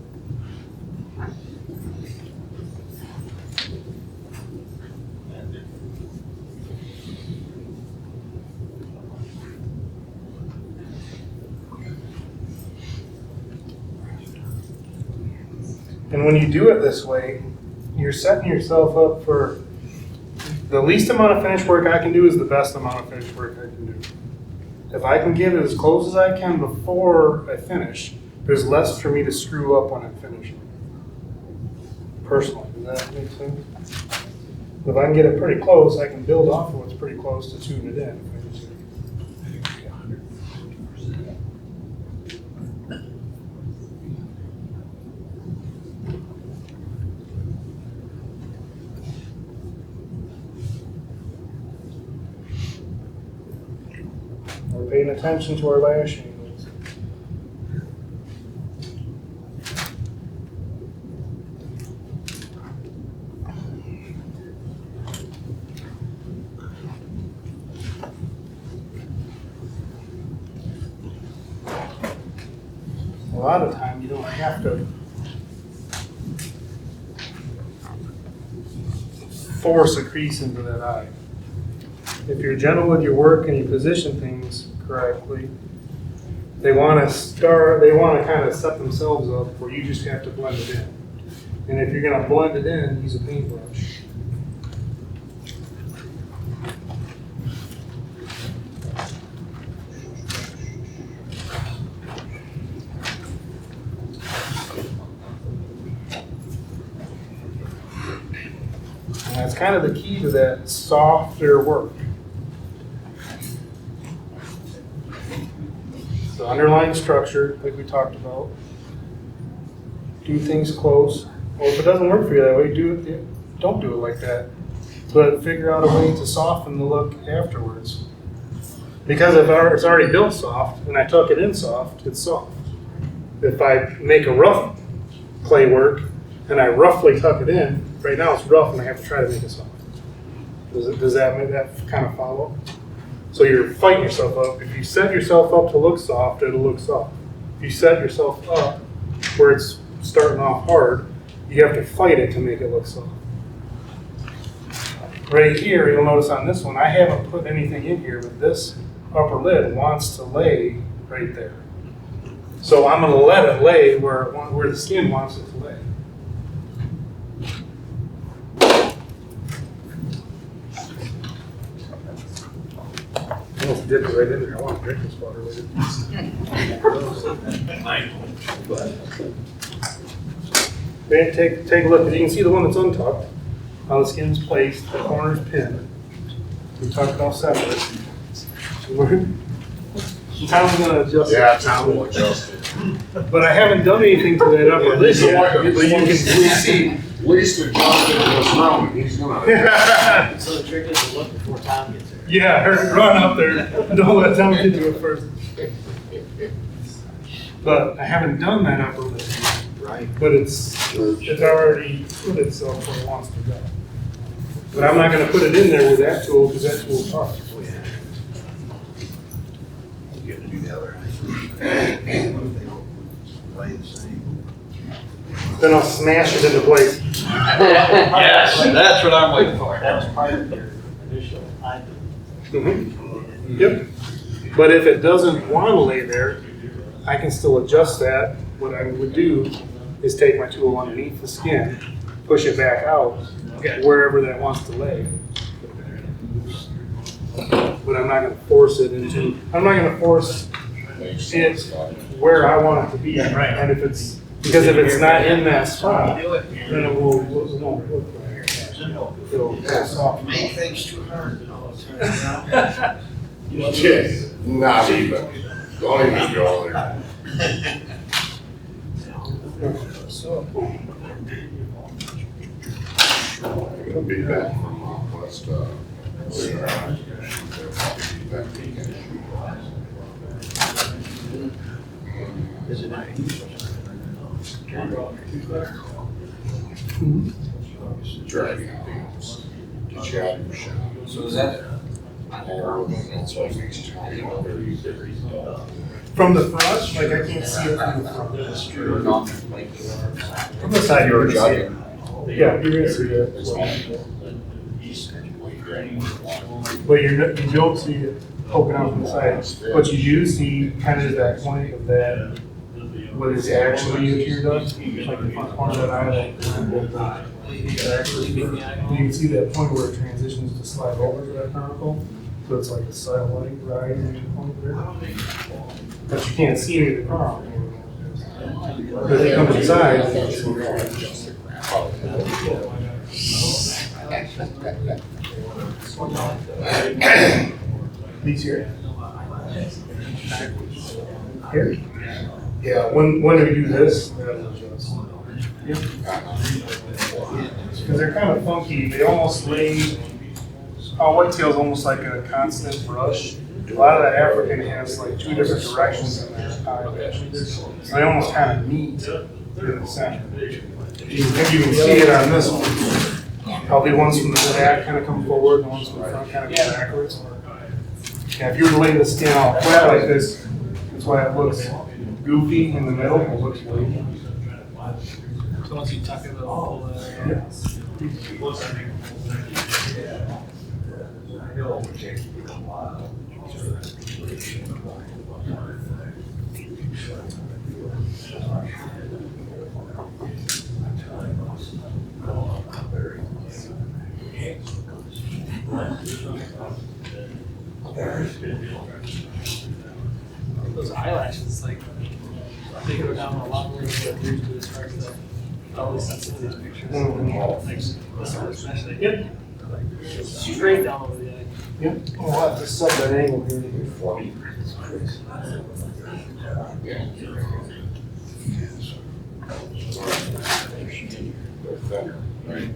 And when you do it this way, you're setting yourself up for the least amount of finish work I can do is the best amount of finish work I can do. If I can get it as close as I can before I finish, there's less for me to screw up when I'm finishing. Personally, does that make sense? If I can get it pretty close, I can build off of what's pretty close to tune it in. We're paying attention to our lash angles. A lot of time you don't have to force a crease into that eye. If you're gentle with your work and you position things correctly, they want to kind of set themselves up where you just have to blend it in. And if you're going to blend it in, use a paintbrush. And that's kind of the key to that softer work. The underlying structure, like we talked about. Do things close. Or if it doesn't work for you that way, don't do it like that. But figure out a way to soften the look afterwards. Because if it's already built soft and I tuck it in soft, it's soft. If I make a rough clay work and I roughly tuck it in, right now it's rough and I have to try to make it soft. Does that make that kind of follow? So you're fighting yourself up. If you set yourself up to look soft, it'll look soft. If you set yourself up where it's starting off hard, you have to fight it to make it look soft. Right here, you'll notice on this one, I haven't put anything in here, but this upper lid wants to lay right there. So I'm going to let it lay where the skin wants it to lay. I almost dipped it right in there. I want to drink this water later. Man, take a look. You can see the one that's untucked. How the skin's placed, the corner's pinned. We tucked it all separate. Tom's gonna adjust it. Yeah, Tom will adjust it. But I haven't done anything to that upper lid yet. But you can see. Least adjusted to this round, he's gonna. So the trick is to look before Tom gets there. Yeah, run up there. Don't let Tom get to it first. But I haven't done that upper lid yet. Right. But it's already put itself where it wants to go. But I'm not gonna put it in there with that tool because that tool's hard. Oh, yeah. You have to do the other. What if they don't lay the same? Then I'll smash it into place. Yes, that's what I'm waiting for. That's part of your initial idea. Mm-hmm. Yep. But if it doesn't want to lay there, I can still adjust that. What I would do is take my tool underneath the skin, push it back out, wherever that wants to lay. But I'm not going to force it into. I'm not going to force it where I want it to be. And if it's because if it's not in that spot, then it won't look right. It'll soft. Make things too hard. Yes, not even. Don't even go there. He'll be back from West, that weekend. Is it nice? Dragging things. So is that? From the front, like I can't see it from the front. From the side, you're gonna see it. Yeah, you're gonna see it. But you don't see it poking out from the side. But you do see kind of that point of that, what is actually a tear duct, like the front corner of that eye. You can see that point where it transitions to slide over to that conical. So it's like a satellite rising point there. But you can't see any of the crown. But if you come inside, you can see these here. Here? Yeah, when we do this, that'll adjust. Yep. Because they're kind of funky. They almost lay. Whitetail's almost like a constant brush. A lot of the African has like two different directions in their eye. So they almost kind of meet in the center. You can see it on this one. How the ones from the back kind of come forward, and the ones from the front kind of go backwards. Yeah, if you were to lay the skin out flat like this, that's why it looks goofy in the middle. It looks wavy. So once you tuck it, it'll pull that. Those eyelashes, like, they go down a lot more than what yours do as far as the always sensitive to these pictures. Like, this one especially. Yep. Like, straight down over the eye. Yep. We'll have to sub that angle here. Right.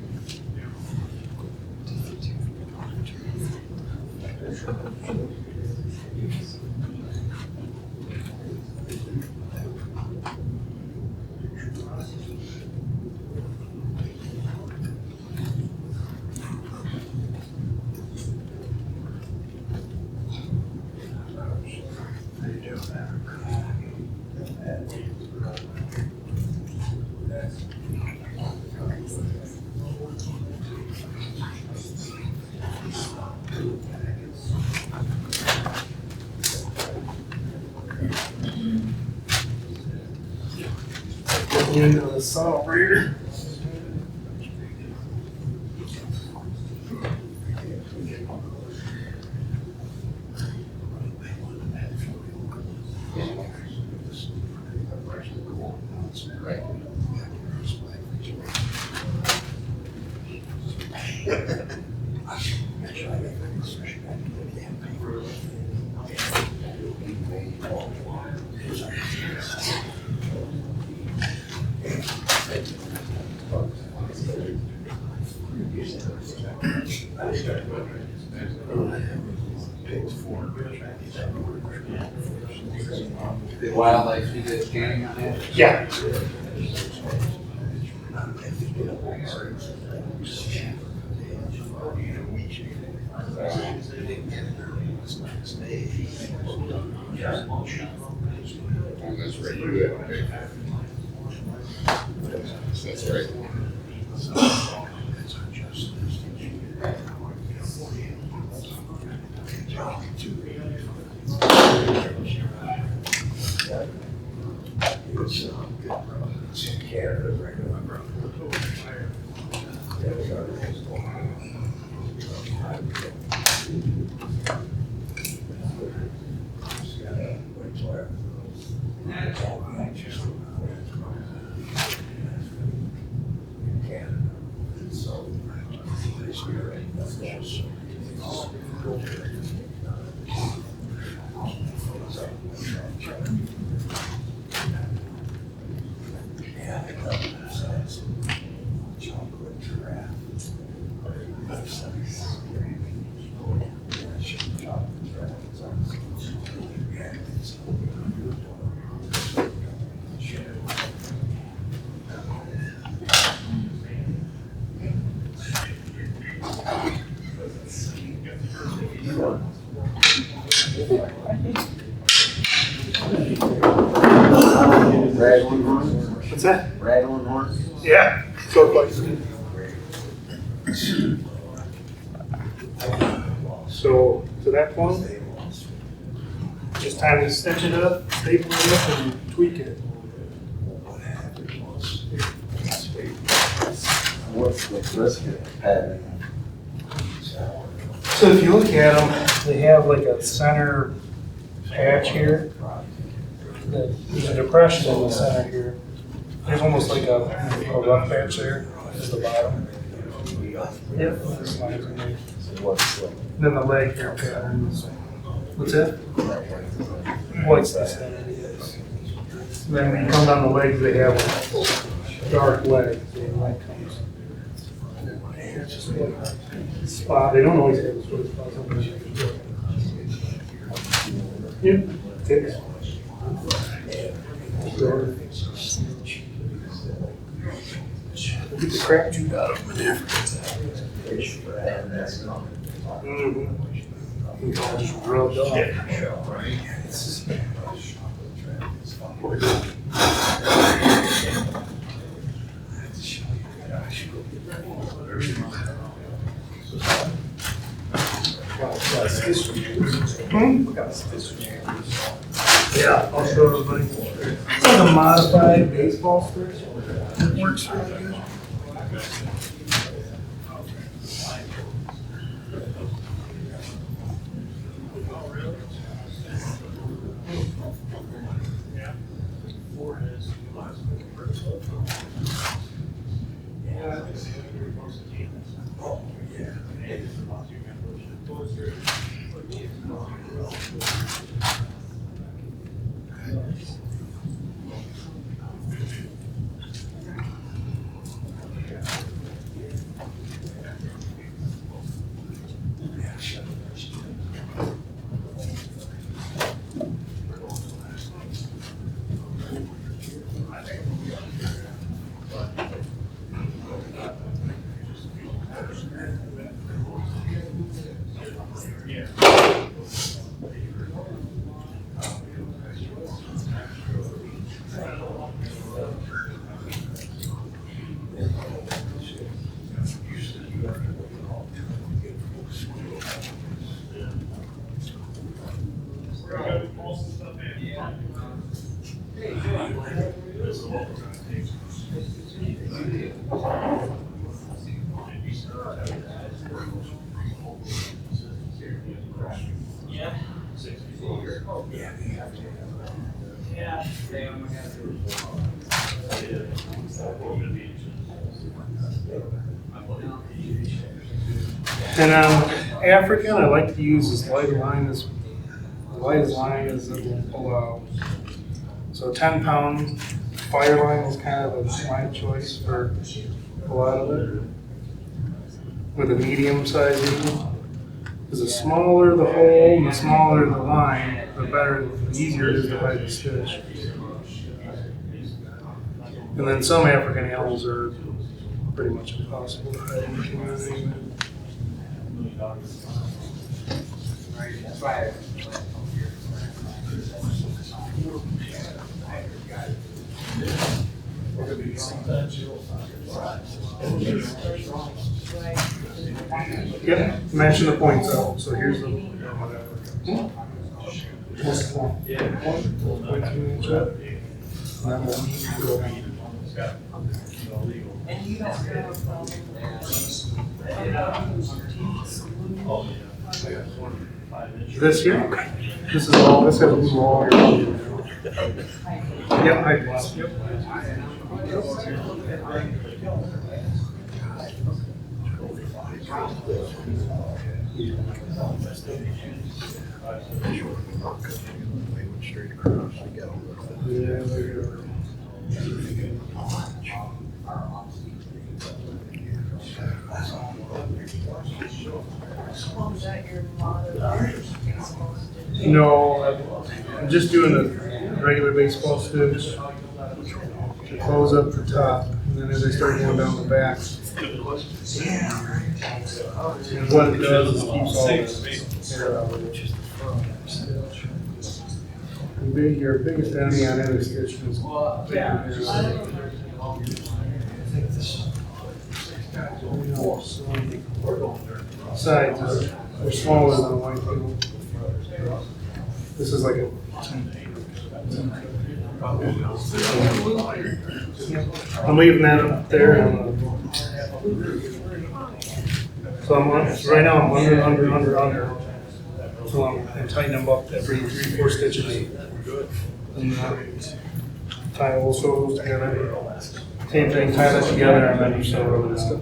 Into the sun over here. The wildlife, you did scanning on that? Yeah. That's right, you do that, okay. That's right. Rattling horn? What's that? Rattling horn? Yeah. So close. So to that point, just time to stitch it up, staple it up, and tweak it. What's the brisket pattern? So if you look at them, they have like a center patch here. There's a depression in the center here. There's almost like a rough patch there at the bottom. Yep. This line's in there. Then the leg here patterns. What's that? White's the center. Then when you come down the legs, they have a dark leg. So the leg comes. It's just like a spot. They don't always have a sort of spot. Sometimes they do. Yep. Ticks. Get the crap chewed out of them in Africa. It's all just rubbed off. Yeah, I'll show everybody. It's like a modified baseball stretch. It works really good. And African, I like to use as light a line as it will allow. So 10-pound fire line is kind of my choice for a lot of it. With a medium size needle. Because the smaller the hole and the smaller the line, the better, the easier it is to hide the stitch. And then some African animals are pretty much impossible to hide anything on anyway. Yep, matching the points out. So here's the point to match up. And then we'll go. And you don't have This here? This is all, this has a blue all here. Yep, I did. Yep. Straight across, you got all Yeah, there you go. Is that your baseball stitch? No, I'm just doing a regular baseball stitch to close up the top, and then as I start going down the back, and what it does is keeps all the hair out of it. Your biggest enemy on any stitch is sides are smaller than a white table. This is like a I'm leaving that up there. So right now I'm under. So I'm tightening them up every 3-4 stitches. And tie all those together. Same thing, tie that together and then just over this stuff.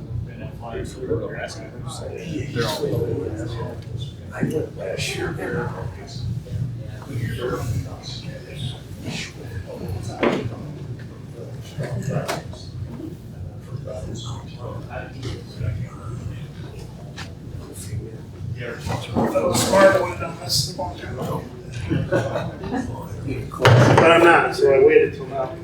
I went last year there. But I'm not, so I waited till now.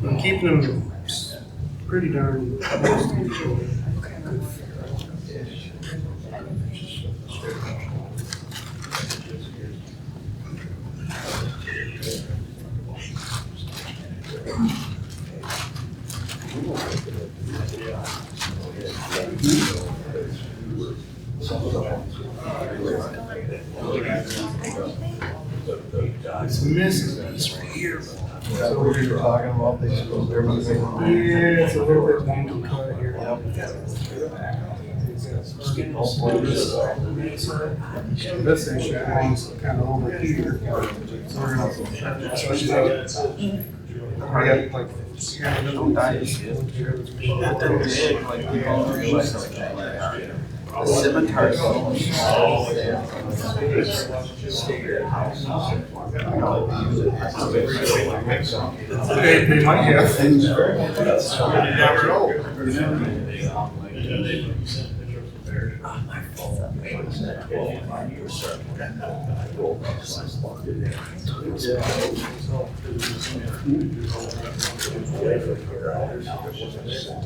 I'm keeping them pretty darn close to each other. It's missing this right here. So what you're talking about, they supposed they're moving. Yeah, it's a little bit wonky cut here. This issue belongs kind of over here. So we're gonna switch it out. I got like. The scimitars. They might have. You never know.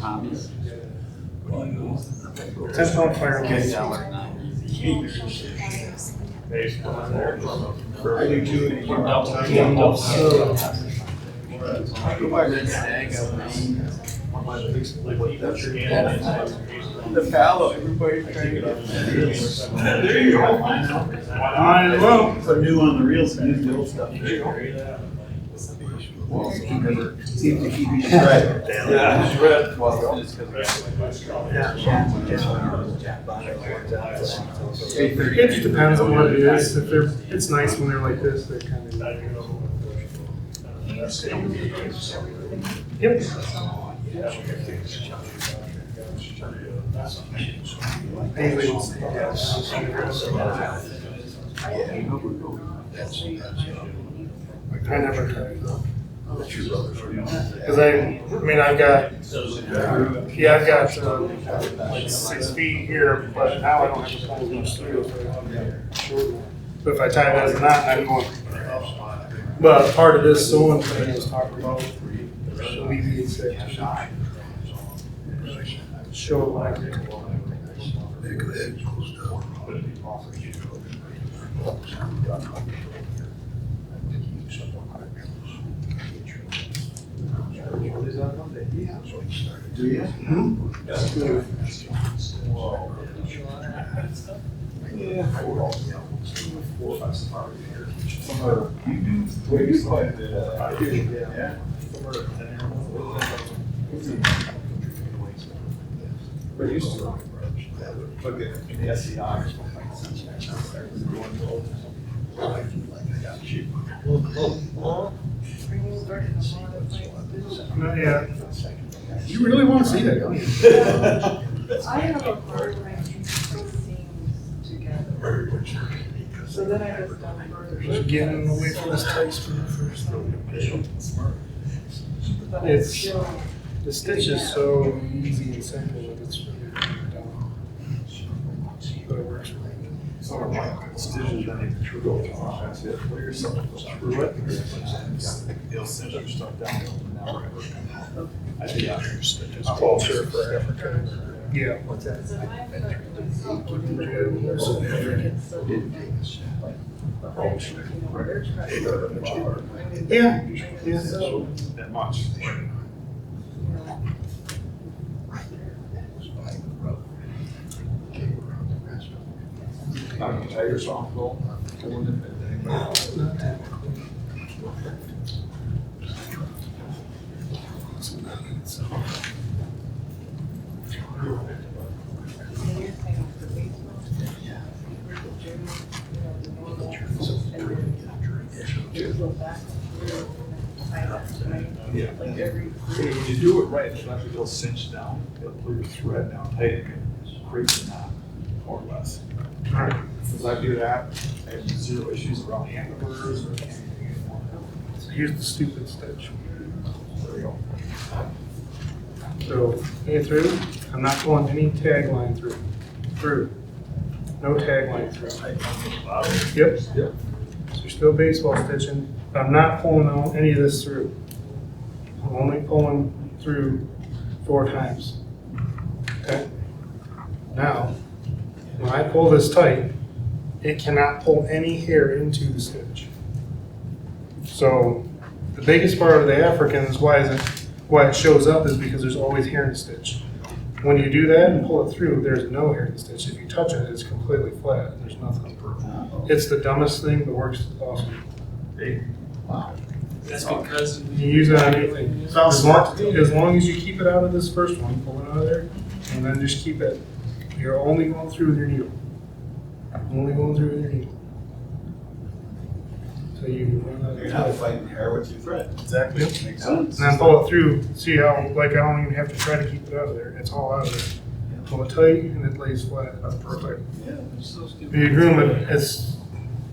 Tommy's. 10-pound fire case. I do too. The fallow, everybody's trying to get. There you go. I will. So new on the reels, new the old stuff. Seems to keep you right. Yeah, it's red. It just depends on what it is. If they're, it's nice when they're like this. They're kind of. Yep. I never tried though. Because I've got, yeah, I've got like 6 feet here, but now I don't have to pull those through. But if I tie that as a knot, I'm going. But part of this sewing thing I was talking about, alleviates that. Show like it. Do you? Yeah. 4 or 5 safari here. Some are, you do quite a bit of that. Yeah. Some are 10 animals. We're used to it. Look at the SEI. Not yet. You really want to see that, don't you? I have a hard time keeping seams together. So then I just don't further. Just getting away from this tight screw first. But It's, still, the stitch is so easy and simple that it's really dumb. But it works really good. Some of my stitches that need to go through. That's it. Put yourself through it. You'll cinch your stuff down. I think your stitches. Culture for Africa. Yeah. What's that? Yeah. Yeah. That much. Not gonna tell your song, though. Yeah. Like every. When you do it right, it's actually will cinch down, it'll pull your thread down tight, and create the knot, more or less. Alright. As I do that, I have zero issues around handlebars or anything anymore. So here's the stupid stitch. There we go. So, hey, through, I'm not pulling any tag line through. Through. No tag line through. Yep. Yep. So you're still baseball stitching. I'm not pulling out any of this through. I'm only pulling through 4 times. Okay? Now, when I pull this tight, it cannot pull any hair into the stitch. So the biggest part of the African is why it shows up is because there's always hair in the stitch. When you do that and pull it through, there's no hair in the stitch. If you touch it, it's completely flat. There's nothing. It's the dumbest thing, but works awesome. Wow. That's because. You use it on anything. As long as you keep it out of this first one, pull it out of there, and then just keep it. You're only going through with your needle. Only going through with your needle. So you run out of You're not fighting hair with your thread. Exactly. Yep. Makes sense. And then pull it through. See how, like, I don't even have to try to keep it out of there. It's all out of there. Pull it tight and it lays flat. That's perfect. Yeah, it's so stupid. You groom it,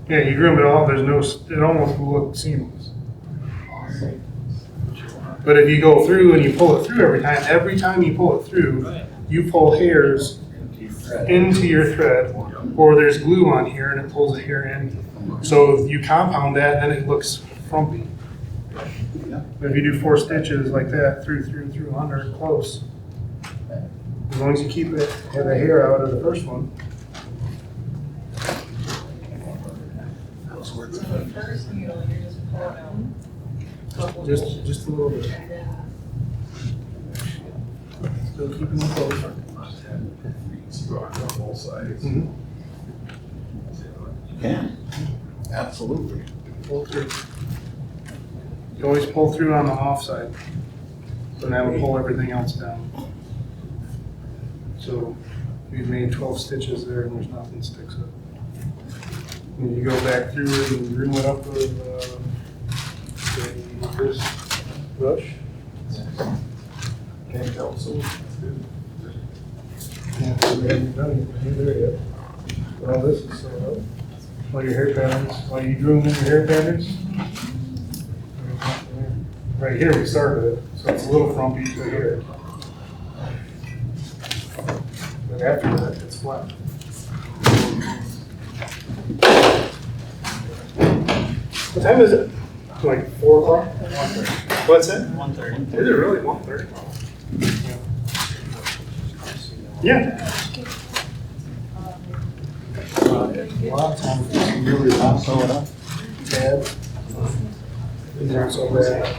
you groom it all, there's no, it almost will look seamless. But if you go through and you pull it through every time you pull it through, you pull hairs into your thread, or there's glue on here and it pulls the hair in. So you compound that, then it looks frumpy. But if you do 4 stitches like that, through, under, close, as long as you keep it, the hair out of the first one. The first needle, you're just pulling out. Just a little bit. Still keeping it close. On both sides. Mhm. Yeah, absolutely. Pull through. You always pull through on the off side. So that will pull everything else down. So we've made 12 stitches there and there's nothing sticks up. And you go back through it and groom it up with this brush. Can't tell, so that's good. Yeah, we haven't done anything there yet. But all this is sewed up. All your hair patterns, while you groom in your hair patterns. Right here we started it, so it's a little frumpy to here. But after that, it's flat. What time is it? Like 4 o'clock? 1:30. What's it? 1:30. Is it really 1:30? Yeah. A lot of times, it's really not sewing up. Tabs. These aren't so bad.